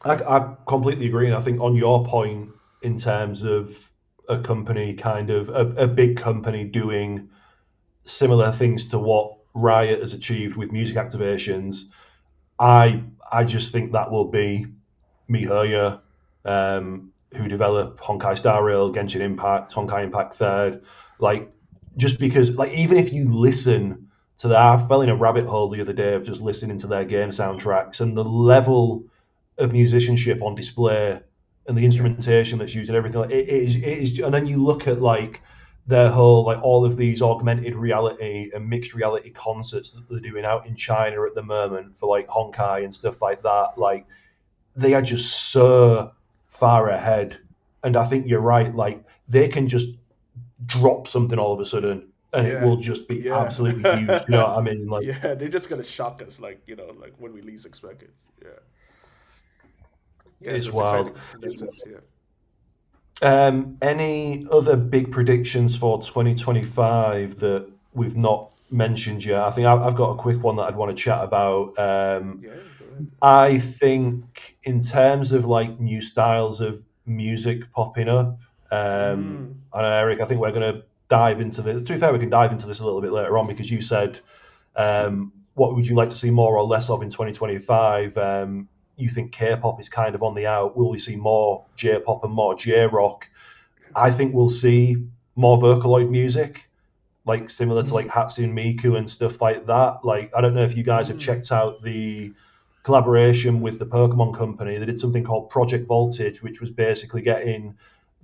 I completely agree, and I think on your point in terms of a company, kind of a big company doing similar things to what Riot has achieved with music activations, I just think that will be MiHoYo, who develop Honkai Star Rail, Genshin Impact, Honkai Impact Third. Like, just because, like, even if you listen to that, I fell in a rabbit hole the other day of just listening to their game soundtracks and the level of musicianship on display and the Yeah. instrumentation that's used and everything. Like, it is, and then you look at like their whole like all of these augmented reality and mixed reality concerts that they're doing out in China at the moment for like Honkai and stuff like that. Like they are just so far ahead. And I think you're right. Like they can just drop something all of a sudden, and it Yeah, will just be yeah, absolutely huge. You know what I mean? Like yeah. They're just gonna shock us, like like when we least expect it. Yeah, yeah. So it's it's wild. exciting in that sense. Yeah. Any other big predictions for 2025 that we've not mentioned yet? I think I've got a quick one that I'd want to chat about. Yeah. Go ahead. I think in terms of like new styles of music popping up, Mm. I know, Eric, I think we're going to dive into this. To be fair, we can dive into this a little bit later on because you said, what would you like to see more or less of in 2025? You think K-pop is kind of on the out. Will we see more J-pop and more J-rock? I think we'll see more Vocaloid music, like similar to like Mm. Hatsune Miku and stuff like that. Like I don't know if you guys have Mm. checked out the collaboration with the Pokemon company. They did something called Project Voltage, which was basically getting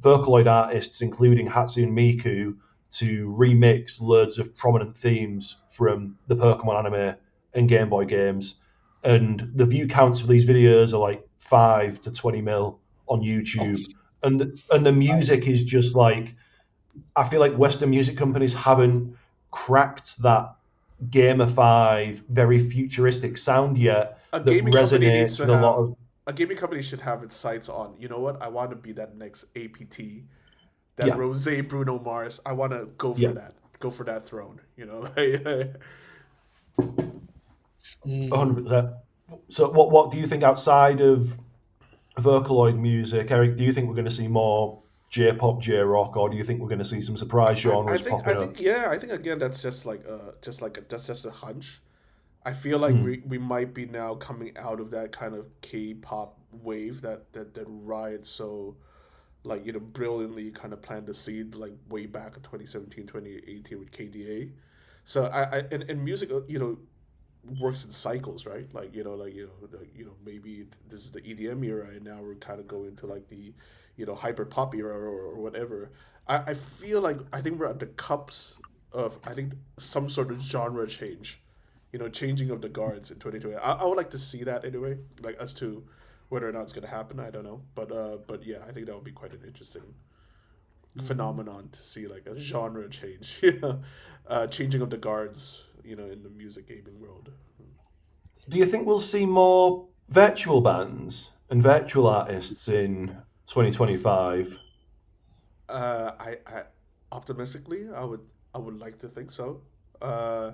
Vocaloid artists, including Hatsune Miku, to remix loads of prominent themes from the Pokemon anime and Game Boy games. And the view counts for these videos are like 5 to 20 mil on Oh, YouTube. And the nice. music is just like I feel like Western music companies haven't cracked that gamified, very futuristic sound yet A that gaming company needs resonates to with a lot have of a gaming company should have its sights on. You know what? I want to be that next APT, that yeah, Rose Bruno Mars. I want to go for yeah, that. Go for that throne. Like 100%. So what do you think outside of Vocaloid music, Eric? Do you think we're going to see more J-pop, J-rock, or do you think we're going to see some surprise I genres think I popping up? think yeah, I think again that's that's just a hunch. I feel like Mm, we might be now coming out of that kind of K-pop wave that Riot so brilliantly kind of planted the seed like way back in 2017, 2018 with KDA. So and music works in cycles, right? Maybe this is the EDM era, and now we're kind of going to like the hyper pop era or whatever. I feel like I think we're at the cups of I think some sort of genre change, changing of the guards in 2020. I would like to see that anyway, like as to whether or not it's going to happen. I don't know, but yeah, I think that would be quite an interesting Mm. phenomenon to see like a genre change, changing of the guards, in the music gaming world. Do you think we'll see more virtual bands and virtual artists in 2025? I optimistically, I would like to think so. Uh,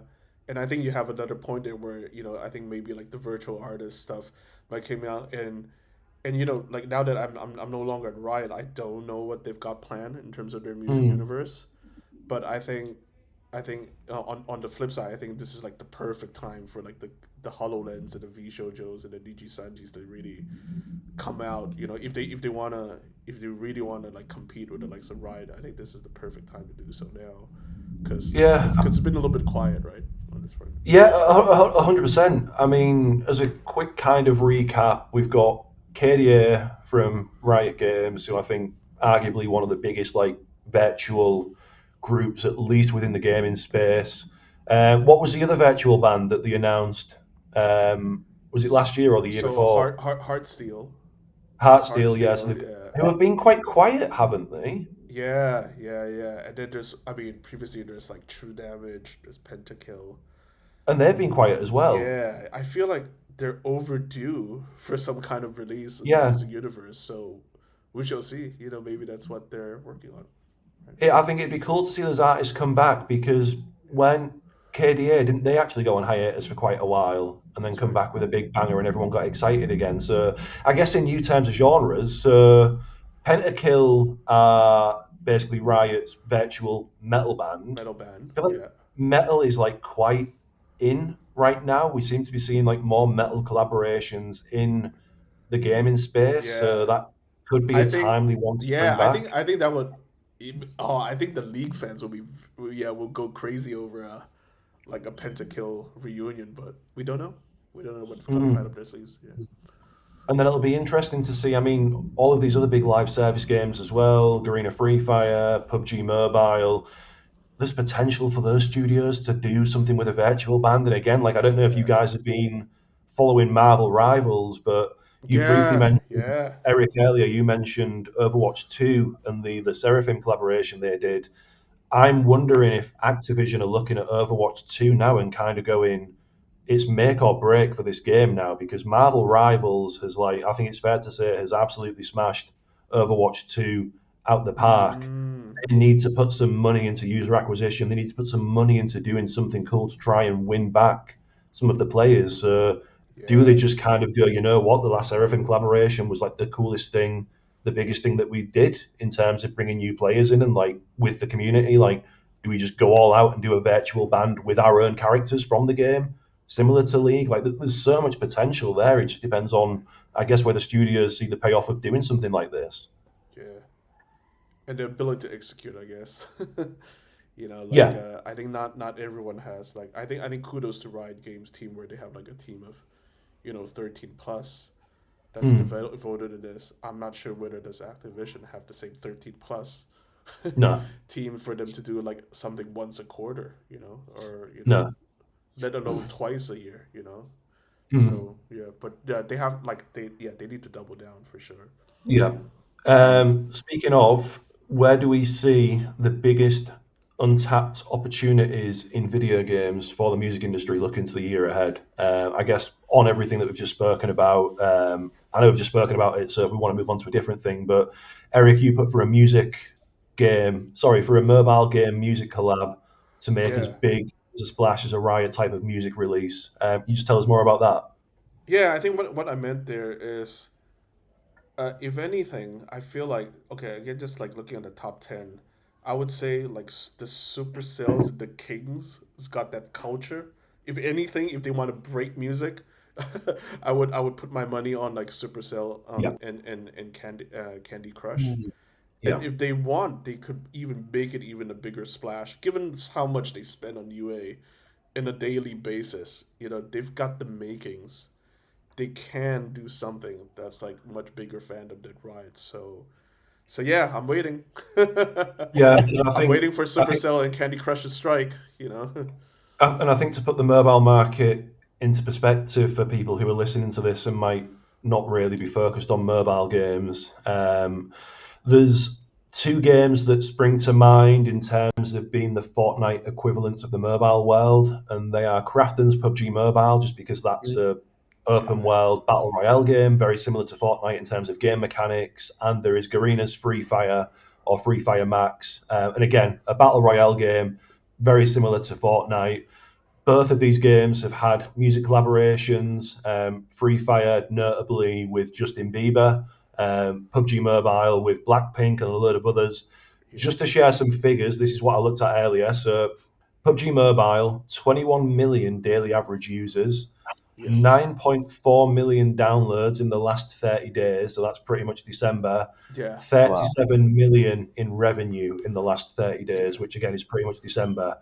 and I think you have another point there where I think maybe like the virtual artist stuff might came out and like now that I'm no longer at Riot, I don't know what they've got planned in terms of their music Mm, universe. But I think on the flip side, I think this is like the perfect time for like the Hololens and the V Shoujos and the DG Sanjis to really come out. If they really wanna like compete with the likes of Riot, I think this is the perfect time to do so now, because yeah, because it's been a little bit quiet, right, on this front. yeah, 100%. I mean, as a quick kind of recap, we've got KDA from Riot Games, who I think arguably one of the biggest like virtual groups, at least within the gaming space. What was the other virtual band that they announced? Was it last year or the year So before? Heartsteel. It's Heartsteel, yeah. Heartsteel, yeah. Who have been quite quiet, haven't they? Yeah. And then previously there's like True Damage, there's Pentakill. And they've been quiet as well. Yeah, I feel like they're overdue for some kind of release in the Yeah, music universe. So we shall see. Maybe that's what they're working on. Right? I think it'd be cool to see those artists come back because when KDA didn't they actually go on hiatus for quite a while and then That's come right. back with a big banger and everyone got excited again. So I guess in new terms of genres, so Pentakill are basically Riot's virtual metal band. Metal band. I feel like Yeah. metal is like quite in right now. We seem to be seeing like more metal collaborations in the gaming space, so Yeah. that could be I a think. timely one to Yeah, bring back. I think that would. Oh, I think the league fans will be. Yeah, will go crazy over like a Pentakill reunion, but we don't know. We don't know what's got planned Mm. up their sleeves. Yeah. And then it'll be interesting to see. I mean, all of these other big live service games as well, Garena Free Fire, PUBG Mobile. There's potential for those studios to do something with a virtual band. And again, like I don't know if you Yeah. guys have been following Marvel Rivals, but You briefly Yeah, mentioned, yeah. Eric, earlier, you mentioned Overwatch 2 and the Seraphim collaboration they did. I'm wondering if Activision are looking at Overwatch 2 now and kind of going, it's make or break for this game now, because Marvel Rivals has, like, I think it's fair to say, has absolutely smashed Overwatch 2 out the park. Mm, They need to put some money into user acquisition. They need to put some money into doing something cool to try and win back some of the players. Do they yeah. just kind of go, you know what, the last Seraphim collaboration was like the coolest thing, the biggest thing that we did in terms of bringing new players in and like with the community? Like, do we just go all out and do a virtual band with our own characters from the game, similar to League? Like, there's so much potential there. It just depends on, I guess, whether studios see the payoff of doing something like this. Yeah. And the ability to execute, I guess. Like Yeah. I think not everyone has like I think kudos to Riot Games team where they have like a team of 13 plus that's Mm. devoted to this. I'm not sure whether does Activision have the same 13 plus No. team for them to do like something once a quarter, or No. let alone twice a year, Mm. So yeah, but yeah, they have like they need to double down for sure. Yeah. Speaking of, where do we see the biggest untapped opportunities in video games for the music industry looking to the year ahead? I guess on everything that we've just spoken about, I know we've just spoken about it, so if we want to move on to a different thing, but Eric, you put for a mobile game music collab to make as Yeah. big as a Splash as a Riot type of music release. Can you just tell us more about that? Yeah, I think what I meant there is, if anything, I feel like okay, again, just like looking at the top 10, I would say like the Supercells and the Kings has got that culture. If anything, if they want to break music, I would put my money on like Supercell Yeah. and Candy Crush. Mm. And Yeah. if they want, they could even make it even a bigger splash, given how much they spend on UA in a daily basis. They've got the makings. They can do something that's like much bigger fandom than Riot. So yeah, I'm waiting. Yeah, and I'm waiting for I think Supercell and Candy Crush to strike. And I think to put the mobile market into perspective for people who are listening to this and might not really be focused on mobile games, there's two games that spring to mind in terms of being the Fortnite equivalents of the mobile world, and they are Krafton's PUBG Mobile, just because that's a open Yeah, world battle royale game, very similar to Fortnite in terms of game mechanics, and there is Garena's Free Fire or Free Fire Max, and again a battle royale game, very similar to Fortnite. Both of these games have had music collaborations. Free Fire, notably with Justin Bieber, PUBG Mobile with Blackpink and a load of others. yeah, Just to share some figures, this is what I looked at earlier. So, PUBG Mobile, 21 million daily average users, yeah, 9.4 million downloads in the last 30 days. So, that's pretty much December. yeah, Wow. 37 million in revenue in the last 30 yeah. days, which again is pretty much December.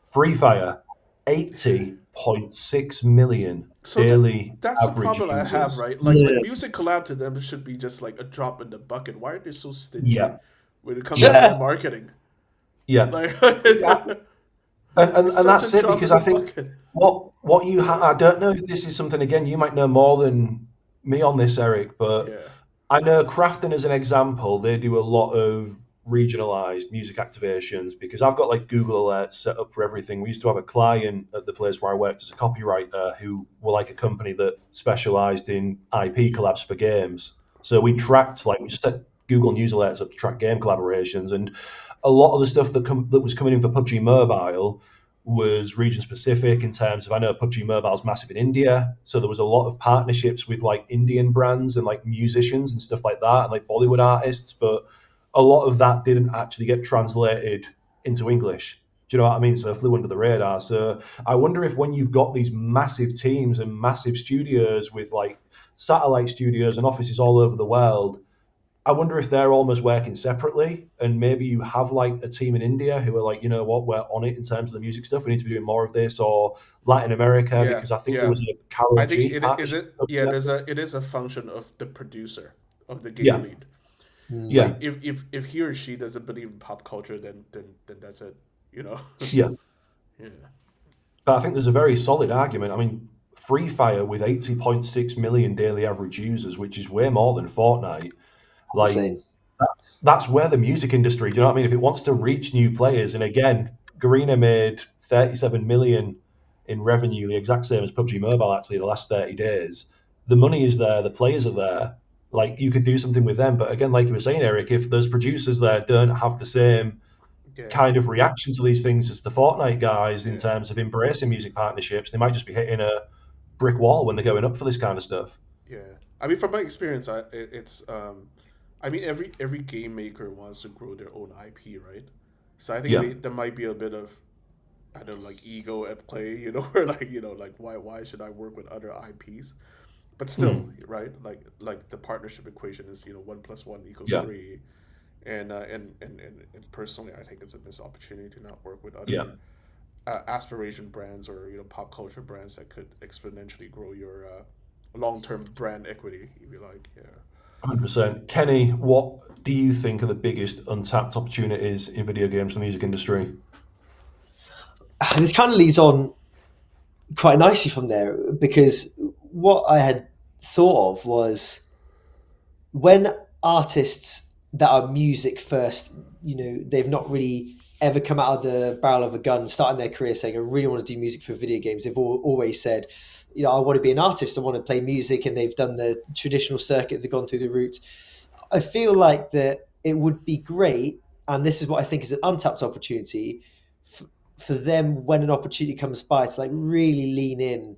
Free Fire, 80.6 million So daily that's the average problem I have, users. right? Like Yeah. music collab to them should be just like a drop in the bucket. Why are they so Yeah, stingy when it comes to yeah, their marketing? yeah. Like Yeah, it's and such a that's it, drop because in the I think bucket. I don't know if this is something, again, you might know more than me on this, Eric, but Yeah, I know Crafton as an example, they do a lot of regionalized music activations, because I've got like Google Alerts set up for everything. We used to have a client at the place where I worked as a copywriter who were like a company that specialized in IP collabs for games. So we just set Google News Alerts up to track game collaborations, and a lot of the stuff that was coming in for PUBG Mobile was region specific in terms of, I know PUBG Mobile's massive in India, so there was a lot of partnerships with like Indian brands and like musicians and stuff like that, and like Bollywood artists, but a lot of that didn't actually get translated into English. Do you know what I mean? So it flew under the radar. So I wonder if, when you've got these massive teams and massive studios with like satellite studios and offices all over the world, I wonder if they're almost working separately, and maybe you have like a team in India who are like, you know what, we're on it in terms of the music stuff. We need to be doing more of this, or Latin America, yeah, because I think there yeah. was a Carol I think G it is partnership. it. Yeah, it is a function of the producer, of the game Yeah, lead. Mm. Like yeah, if he or she doesn't believe in pop culture, then that's it. You know. yeah. Yeah. But I think there's a very solid argument. I mean, Free Fire with 80.6 million daily average users, which is way more than Fortnite. Like, Insane. that's where the music industry, do you know what I mean? If it wants to reach new players, and again, Garena made 37 million in revenue, the exact same as PUBG Mobile actually the last 30 days. The money is there, the players are there. Like, you could do something with them. But again, like you were saying, Eric, if those producers there don't have the same Yeah. kind of reaction to these things as the Fortnite guys in Yeah. terms of embracing music partnerships, they might just be hitting a brick wall when they're going up for this kind of stuff. Yeah, I mean, from my experience, it's I mean, every game maker wants to grow their own IP, right? So I think Yeah. there might be a bit of, I don't know, like ego at play, you know, or like, you know, like why should I work with other IPs? But still, right? Like the partnership equation is, you know, 1 + 1 = Yeah. 3, and personally, I think it's a missed opportunity to not work with Yeah. other aspiration brands, or, you know, pop culture brands that could exponentially grow your long term brand equity, if you like. Yeah. 100%. Kenny, what do you think are the biggest untapped opportunities in video games and the music industry? This kind of leads on quite nicely from there, because what I had thought of was when artists that are music first, you know, they've not really ever come out of the barrel of a gun starting their career saying, I really want to do music for video games. They've always said, you know, I want to be an artist, I want to play music, and they've done the traditional circuit, they've gone through the routes. I feel like that it would be great, and this is what I think is an untapped opportunity for them when an opportunity comes by to like really lean in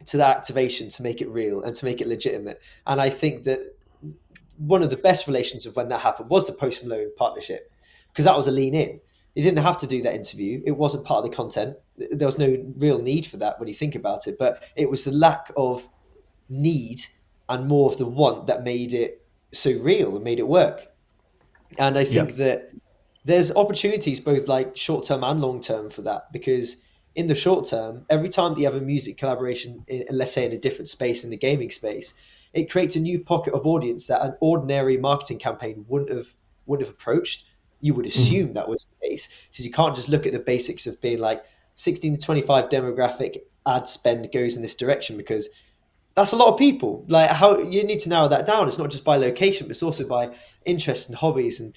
to that activation, to make it real and to make it legitimate. And I think that one of the best relations of when that happened was the Post Malone partnership, because that was a lean in. You didn't have to do that interview. It wasn't part of the content. There was no real need for that when you think about it. But it was the lack of need and more of the want that made it so real and made it work. And I Yeah. think that there's opportunities both like short term and long term for that, because in the short term, every time that you have a music collaboration, let's say in a different space, in the gaming space, it creates a new pocket of audience that an ordinary marketing campaign wouldn't have approached. You would assume that was the case, because you can't just look at the basics of being like 16 to 25 demographic ad spend goes in this direction, because that's a lot of people. Like, how you need to narrow that down. It's not just by location, but it's also by interest and hobbies. And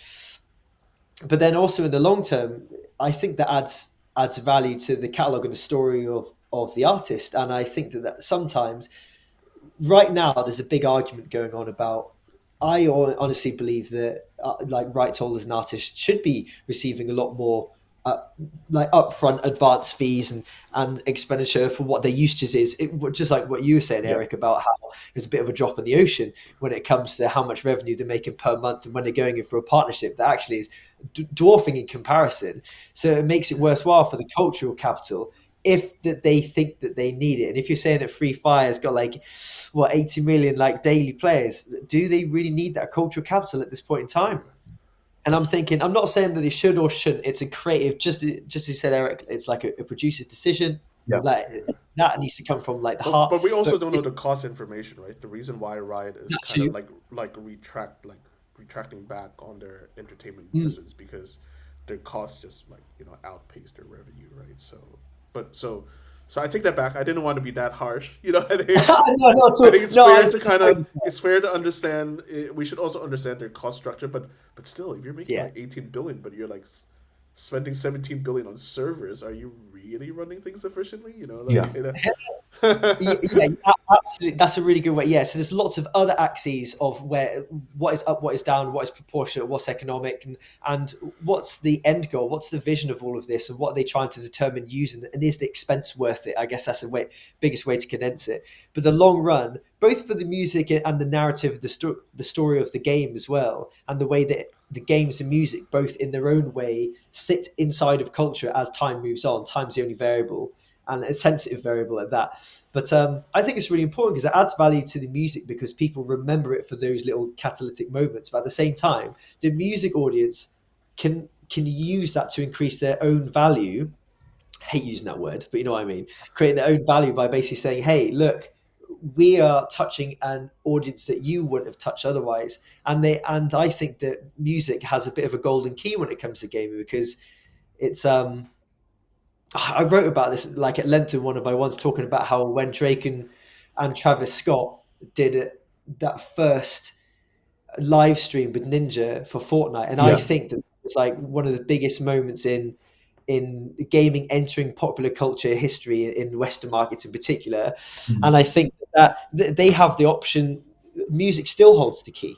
but then also in the long term, I think that adds value to the catalog and the story of the artist. And I think that sometimes, right now, there's a big argument going on about. I honestly believe that like rights holders and artists should be receiving a lot more like upfront advance fees and expenditure for what their usage is. Just like what you were saying, Eric, about how it's a bit of a drop in the ocean when it comes to how much revenue they're making per month, and when they're going in for a partnership that actually is dwarfing in comparison. So it makes it worthwhile for the cultural capital if that they think that they need it. And if you're saying that Free Fire's got like 80 million like daily players, do they really need that cultural capital at this point in time? And I'm thinking, I'm not saying that they should or shouldn't. It's a creative, just as you said, Eric, it's like a producer's decision. Yeah. Like that needs to come from like the But, heart. but we also But don't know it's the cost information, right? The reason why Riot is not kind of to. retracting back on their entertainment Mm. presence, because their costs just, like, you know, outpace their revenue, right? So I take that back. I didn't want to be that harsh, you know. I think No, not at I all. think it's No, fair to kind of it's fair to understand. We should also understand their cost structure, but still, if you're making yeah. like 18 billion, but you're like spending 17 billion on servers, are you really running things efficiently? You know, like, Yeah. you know. Yeah, absolutely. That's a really good way. Yeah, so there's lots of other axes of where what is up, what is down, what is proportionate, what's economic, and what's the end goal, what's the vision of all of this, and what are they trying to determine using, and is the expense worth it? I guess that's the biggest way to condense it. But the long run, both for the music and the narrative, the story of the game as well, and the way that the games and music, both in their own way, sit inside of culture as time moves on. Time's the only variable, and a sensitive variable at that. But I think it's really important because it adds value to the music, because people remember it for those little catalytic moments. But at the same time, the music audience can use that to increase their own value. I hate using that word, but you know what I mean. Creating their own value by basically saying, "Hey, look, we are touching an audience that you wouldn't have touched otherwise." And I think that music has a bit of a golden key when it comes to gaming, because it's I wrote about this like at length in one of my ones, talking about how when Drake and Travis Scott did that first live stream with Ninja for Fortnite, and I Yeah. think that it was like one of the biggest moments in gaming entering popular culture history in Western markets in particular. And I think that they have the option. Music still holds the key.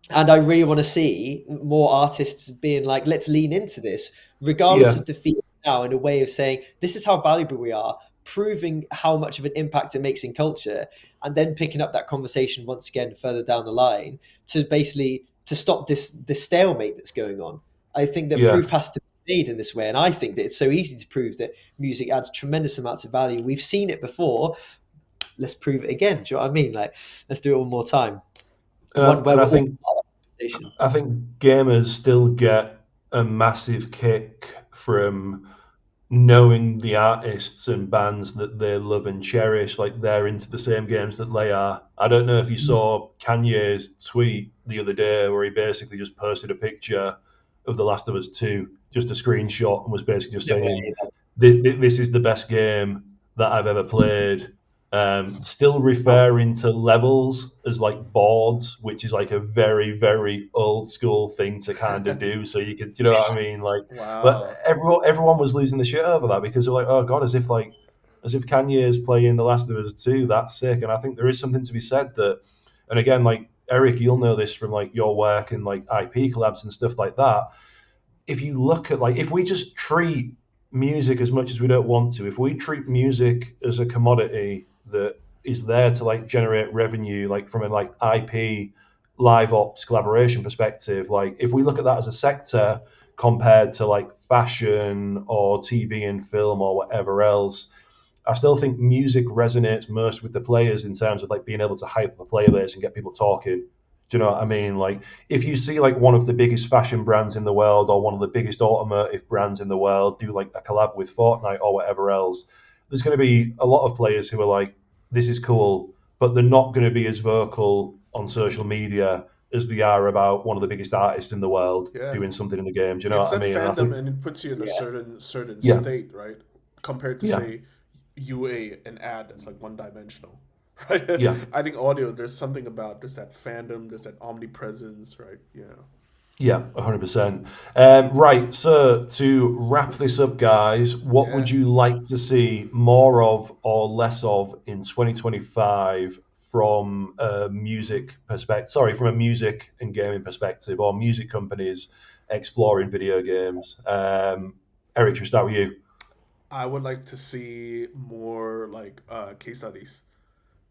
And I really want to see more artists being like, let's lean into this, regardless Yeah. of defeat now, in a way of saying, this is how valuable we are, proving how much of an impact it makes in culture, and then picking up that conversation once again further down the line to basically to stop this stalemate that's going on. I think that Yeah. proof has to be made in this way. And I think that it's so easy to prove that music adds tremendous amounts of value. We've seen it before. Let's prove it again. Do you know what I mean? Like, let's do it one more time. One where And we're I all think part of the conversation. I think gamers still get a massive kick from knowing the artists and bands that they love and cherish, like they're into the same games that they are. I don't know if you saw Kanye's tweet the other day where he basically just posted a picture of The Last of Us 2, just a screenshot, and was basically just No saying, way. This is the best game that I've ever played. Still referring to levels as like boards, which is like a very, very old school thing to kind of do. So you could, you know what I mean? Like, but Wow. everyone was losing the shit over that because they're like, oh god, as if Kanye is playing The Last of Us 2. That's sick. And I think there is something to be said that, and again, like Eric, you'll know this from like your work and like IP collabs and stuff like that. If you look at like if we just treat music as much as we don't want to, if we treat music as a commodity that is there to like generate revenue, like from a like IP live ops collaboration perspective, like if we look at that as a sector compared to like fashion or TV and film or whatever else, I still think music resonates most with the players in terms of like being able to hype the player base and get people talking. Do you know what I mean? Like if you see like one of the biggest fashion brands in the world or one of the biggest automotive brands in the world do like a collab with Fortnite or whatever else, there's going to be a lot of players who are like, this is cool, but they're not going to be as vocal on social media as they are about one of the biggest artists in the world Yeah. doing something in the game. Do you know It's what I that mean? And I fandom think, and it puts you in a Yeah. certain yeah, state, right? Compared to yeah, say UA an ad that's like one dimensional. Right? yeah. I think audio, there's something about there's that fandom, there's that omnipresence, right? Yeah. Yeah, 100%. Right, so to wrap this up, guys, what Yeah. would you like to see more of or less of in 2025 from a music perspective? Sorry, from a music and gaming perspective, or music companies exploring video games. Eric, should we start with you? I would like to see more like case studies.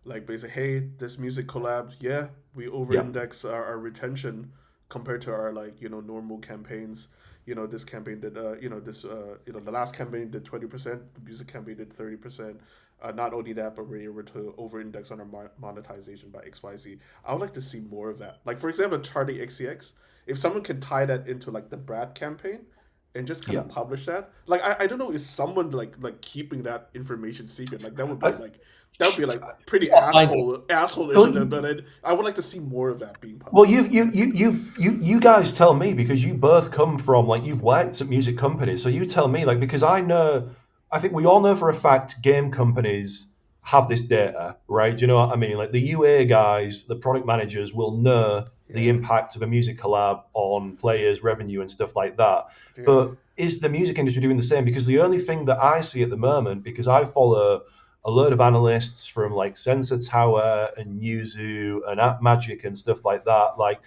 Like basically, hey, this music collab, yeah, we over Yeah, index our retention compared to our like, normal campaigns. This campaign did the last campaign did 20%, the music campaign did 30%. Not only that, but we're able to over index on our monetization by XYZ. I would like to see more of that. Like for example, Charlie XCX. If someone can tie that into like the Brad campaign and just kind yeah. of publish that. Like I don't know, is someone like keeping that information secret? Like I, that would be like pretty I'll find it. asshole-ish well, of them, but I would like to see more of that being Well, published. you guys tell me because you both come from like you've worked at music companies, so you tell me like because I think we all know for a fact game companies have this data, right? Do you know what I mean? Like the UA guys, the product managers will know the Yeah, impact of a music collab on players' revenue and stuff like that. yeah, But is the music industry doing the same? Because the only thing that I see at the moment, because I follow a load of analysts from like Sensor Tower and Yuzu and App Magic and stuff like that. Like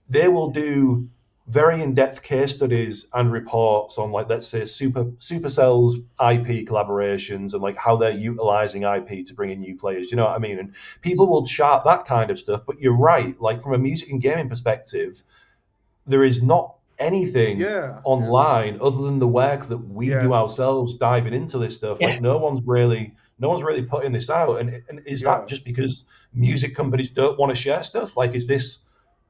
they will do very in-depth case studies and reports on like let's say Supercell's IP collaborations and like how they're utilizing IP to bring in new players. You know what I mean? And people will chart that kind of stuff. But you're right. Like from a music and gaming perspective, there is not anything yeah, yeah, online other than the work that we do yeah, ourselves diving into this stuff. Yeah. Like no one's really putting this out. And is that yeah. just because music companies don't want to share stuff? Like is this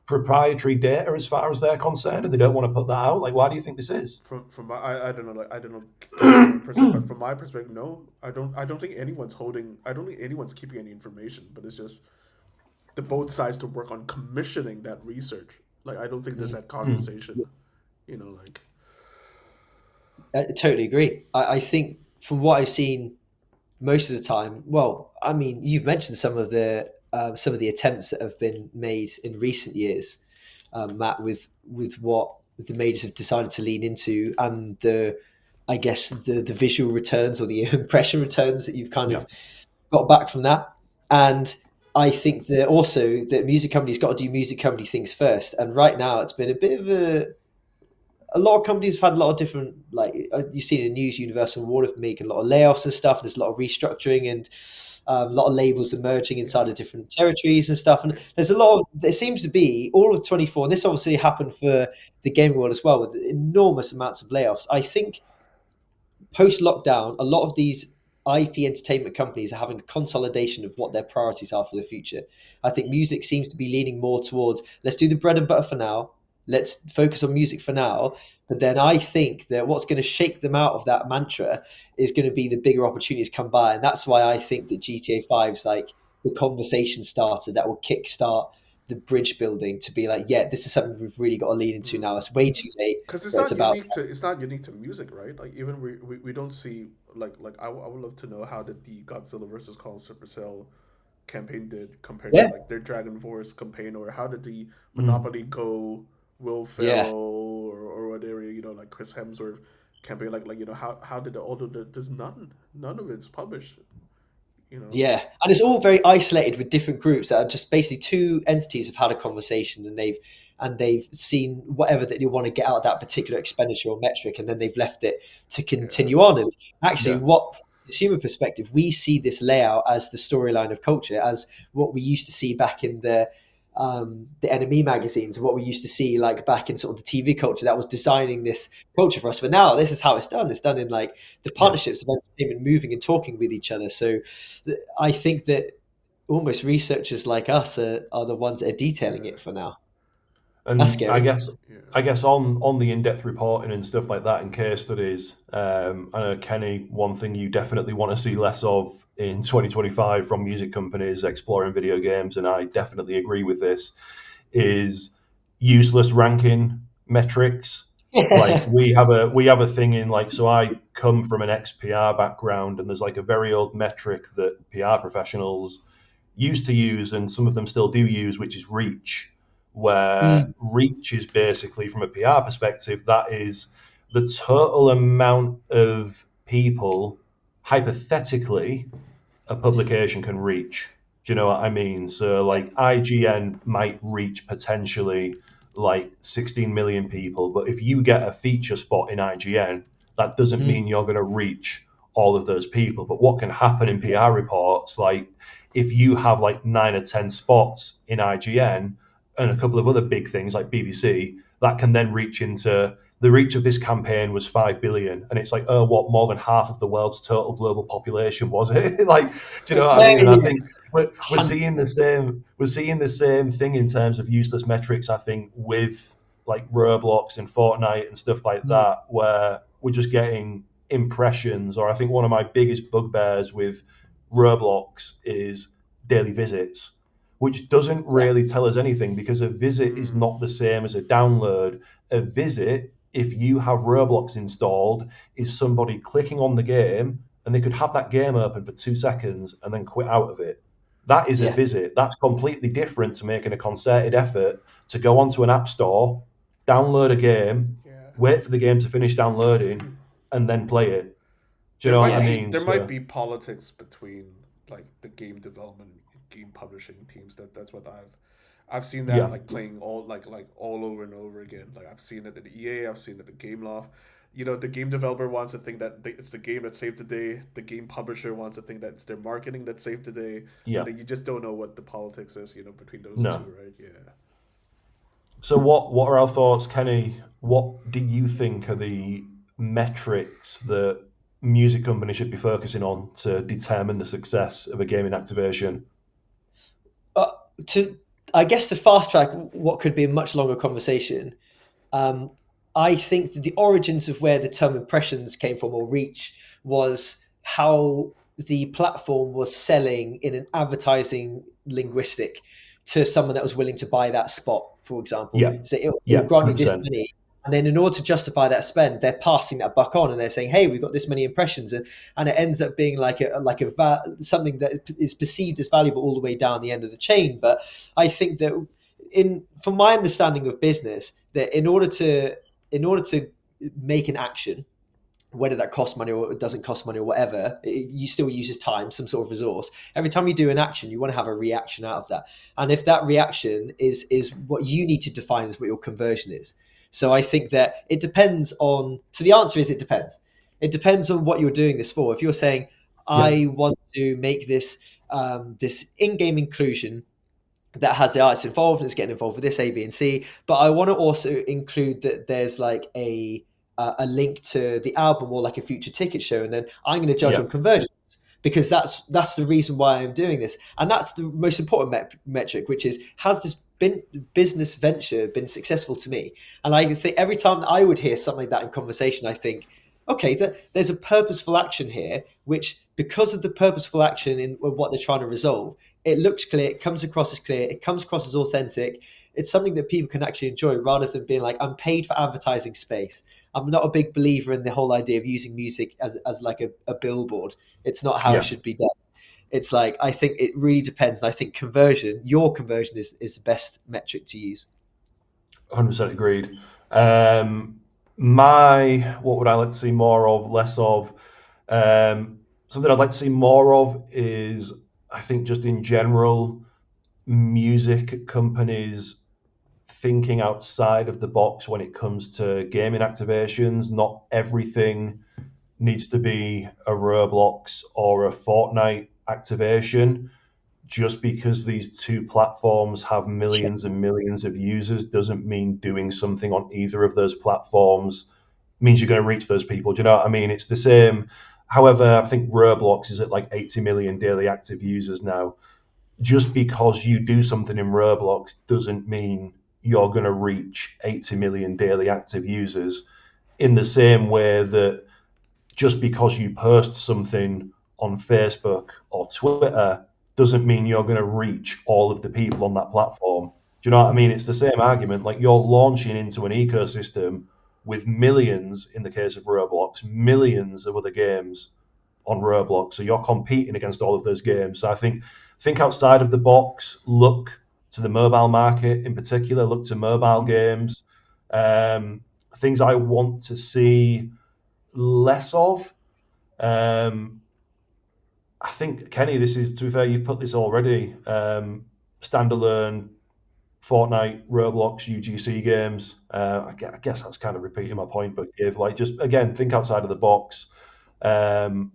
proprietary data as far as they're concerned and they don't want to put that out? Like why do you think this is? From my, I don't know, like I don't know Gary's perspective, but from my perspective, no, I don't think anyone's holding. I don't think anyone's keeping any information. But it's just the both sides to work on commissioning that research. Like I don't think there's that Mm. conversation. Like I totally agree. I think from what I've seen most of the time, well, I mean, you've mentioned some of the attempts that have been made in recent years, Matt, with what the majors have decided to lean into, and the I guess the visual returns or the impression returns that you've kind Yeah. of got back from that. And I think that also that music companies got to do music company things first. And right now, it's been a bit of a lot of companies have had a lot of different, like you see in the news, Universal Award have making a lot of layoffs and stuff. There's a lot of restructuring and a lot of labels emerging inside of different territories and stuff. And there's a lot of, there seems to be all of 24, and this obviously happened for the gaming world as well, with enormous amounts of layoffs. I think post lockdown, a lot of these IP entertainment companies are having a consolidation of what their priorities are for the future. I think music seems to be leaning more towards let's do the bread and butter for now. Let's focus on music for now. But then I think that what's going to shake them out of that mantra is going to be the bigger opportunities come by. And that's why I think that GTA 5 is like the conversation starter that will kickstart the bridge building to be like, yeah, this is something we've really got to lean into now. It's way too late, Because but it's about it's not unique to music, right? Like even we don't see I would love to know how did the Godzilla versus Kong Supercell campaign did compared to yeah, like their Dragon Force campaign, or how did the Mm. Monopoly Go Will Ferrell yeah. or whatever, like Chris Hemsworth campaign, how did it, although there's none of it's published, you know. Yeah, and it's all very isolated with different groups that are just basically two entities have had a conversation and they've seen whatever that you want to get out of that particular expenditure or metric, and then they've left it to Yeah. continue on. And actually, Yeah. what from a consumer perspective, we see this layout as the storyline of culture, as what we used to see back in the NME magazines, what we used to see like back in sort of the TV culture that was designing this culture for us. But now this is how it's done. It's done in like the Yeah. partnerships of entertainment moving and talking with each other. So I think that almost researchers like us are the ones that are detailing Yeah. it for now. That's And scary. Yeah. I guess on the in-depth reporting and stuff like that and case studies, I know Kenny, one thing you definitely want to see less of in 2025 from music companies exploring video games, and I definitely agree with this, is useless ranking metrics. Like we have a thing in like, so I come from an ex-PR background, and there's like a very old metric that PR professionals used to use and some of them still do use, which is reach, where Mm, reach is basically from a PR perspective, that is the total amount of people hypothetically a publication can reach. Do you know what I mean? So yeah, like IGN might reach potentially like 16 million people, but if you get a feature spot in IGN, that doesn't mm, mean you're going to reach all of those people. But what can happen in PR reports, like if you have like 9 or 10 spots in IGN and a couple of other big things like BBC, that can then reach into the reach of this campaign was 5 billion. And it's like, oh, what, more than half of the world's total global population was it? Like, do you know what I yeah, mean? And I yeah, think we're seeing the 100%. same, we're seeing the same thing in terms of useless metrics, I think, with like Roblox and Fortnite and stuff like Mm, that, where we're just getting impressions. Or I think one of my biggest bugbears with Roblox is daily visits, which doesn't yeah, really tell us anything because a visit is Mm. not the same as a download. A visit, if you have Roblox installed, is somebody clicking on the game and they could have that game open for 2 seconds and then quit out of it. That is a yeah, visit. That's completely different to making a concerted effort to go onto an app store, download a game, Yeah. wait for the game to finish downloading, and then play it. Do you know what I yeah, mean? There might So be politics between like the game development and game publishing teams. That's what I've seen that yeah, like playing all over and over again. Like I've seen it at EA, I've seen it at Gameloft. The game developer wants to think that it's the game that saved the day. The game publisher wants to think that it's their marketing that saved the day. yeah, You just don't know what the politics is, between those two, no. right? Yeah. So what are our thoughts, Kenny? What do you think are the metrics that music companies should be focusing on to determine the success of a gaming activation? uh, to I guess to fast track what could be a much longer conversation. Um, I think that the origins of where the term impressions came from or reach was how the platform was selling in an advertising linguistic to someone that was willing to buy that spot, for example. Yeah, So it'll yeah, grant you this 100%. many. And then in order to justify that spend, they're passing that buck on and they're saying, hey, we've got this many impressions. And it ends up being something that is perceived as valuable all the way down the end of the chain. But I think that from my understanding of business, that in order to make an action, whether that costs money or it doesn't cost money or whatever, you still uses time, some sort of resource. Every time you do an action, you want to have a reaction out of that. And if that reaction is what you need to define as what your conversion is. So I think that it depends on, so the answer is it depends. It depends on what you're doing this for. If you're saying, I want to make this this in-game inclusion that has the artists involved and it's getting involved with this A, B, and C, but I want to also include that there's like a link to the album or like a future ticket show, and then I'm going to judge on conversions because that's the reason why I'm doing this, and that's the most important metric, which is, has this business venture been successful to me? And I think every time I would hear something like that in conversation, I think, okay, there's a purposeful action here, which because of the purposeful action in what they're trying to resolve, it looks clear, it comes across as clear, it comes across as authentic. It's something that people can actually enjoy rather than being like, I'm paid for advertising space. I'm not a big believer in the whole idea of using music as like a billboard. It's not how it should be done. It's like, I think it really depends. And I think your conversion is the best metric to use. 100% agreed. What would I like to see more of, less of? Something I'd like to see more of is, I think just in general, music companies thinking outside of the box when it comes to gaming activations. Not everything needs to be a Roblox or a Fortnite activation. Just because these two platforms have millions and millions of users doesn't mean doing something on either of those platforms means you're going to reach those people. Do you know what I mean? It's the same. However, I think Roblox is at like 80 million daily active users now. Just because you do something in Roblox doesn't mean you're going to reach 80 million daily active users, in the same way that just because you post something on Facebook or Twitter doesn't mean you're going to reach all of the people on that platform. Do you know what I mean? It's the same argument. Like, you're launching into an ecosystem with millions, in the case of Roblox, millions of other games on Roblox. So you're competing against all of those games. So I think outside of the box, look to the mobile market in particular, look to mobile games. Things I want to see less of. I think, Kenny, this is, to be fair, you've put this already. Standalone Fortnite, Roblox, UGC games. I guess that's kind of repeating my point, but just again, think outside of the box. And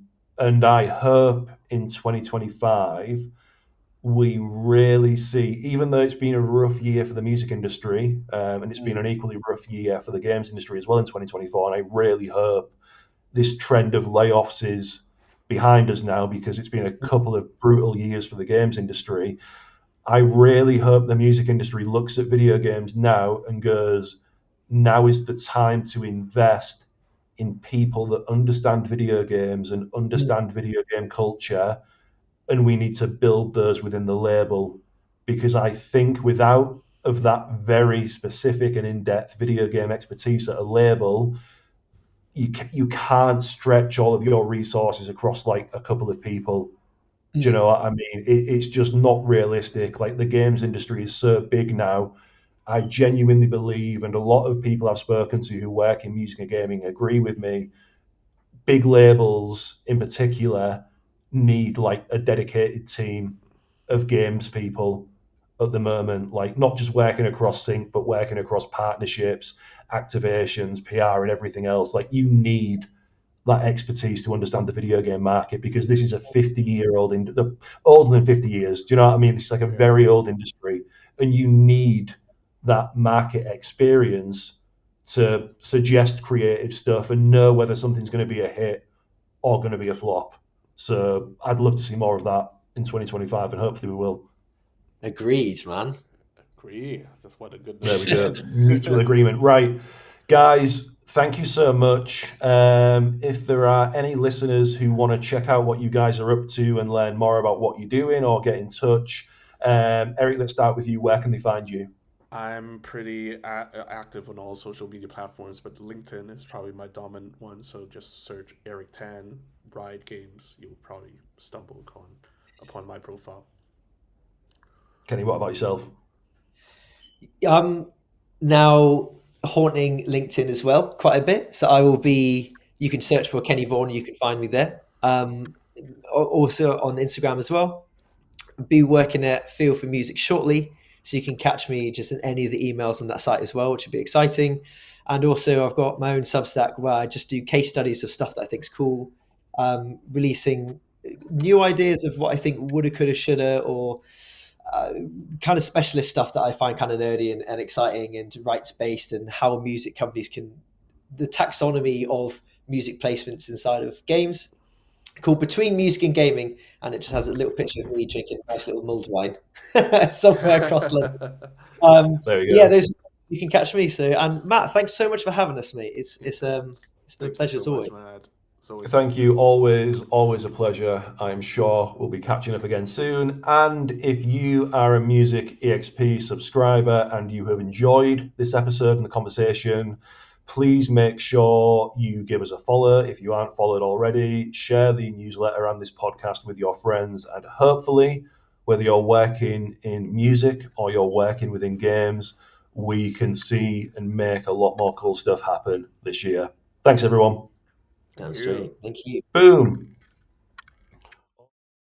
I hope in 2025 we really see, even though it's been a rough year for the music industry, and it's been an equally rough year for the games industry as well in 2024, and I really hope this trend of layoffs is behind us now, because it's been a couple of brutal years for the games industry. I really hope the music industry looks at video games now and goes, now is the time to invest in people that understand video games and understand video game culture, and we need to build those within the label, because I think without of that very specific and in-depth video game expertise at a label, you can't stretch all of your resources across like a couple of people. Do you know what I mean? It's just not realistic. Like, the games industry is so big now. I genuinely believe, and a lot of people I've spoken to who work in music and gaming agree with me, big labels in particular need like a dedicated team of games people at the moment, like not just working across sync, but working across partnerships, activations, PR, and everything else. Like, you need that expertise to understand the video game market, because this is a 50-year-old, older than 50 years. Do you know what I mean? This is like a very old industry, and you need that market experience to suggest creative stuff and know whether something's going to be a hit or going to be a flop. So I'd love to see more of that in 2025, and hopefully we will. Agreed, man. Agree. That's what a good. There we go. Mutual agreement. Right, guys. Thank you so much. If there are any listeners who want to check out what you guys are up to and learn more about what you're doing, or get in touch, Eric, let's start with you. Where can they find you? I'm pretty active on all social media platforms, but LinkedIn is probably my dominant one. So just search Eric Tan Riot Games. You'll probably stumble upon my profile. Kenny, what about yourself? I'm now haunting LinkedIn as well quite a bit. So I will be. You can search for Kenny Vaughan. You can find me there. Also on Instagram as well. Be working at Feel for Music shortly, so you can catch me just in any of the emails on that site as well, which would be exciting. And also, I've got my own Substack where I just do case studies of stuff that I think is cool, releasing new ideas of what I think woulda, coulda, shoulda, or kind of specialist stuff that I find kind of nerdy and exciting and rights based, and how music companies can the taxonomy of music placements inside of games, called Between Music and Gaming, and it just has a little picture of me drinking a nice little mulled wine somewhere across London. There you Yeah, go. those you can catch me. So, and Matt, thanks so much for having us, mate. It's been a Thank you pleasure so as much, always. Matt. It's always a Thank pleasure. you. Always a pleasure. I'm sure we'll be catching up again soon. And if you are a Music EXP subscriber and you have enjoyed this episode and the conversation, please make sure you give us a follow if you aren't followed already. Share the newsletter and this podcast with your friends. And hopefully, whether you're working in music or you're working within games, we can see and make a lot more cool stuff happen this year. Thanks, everyone. Thank Sounds you. great. Thank you. Boom.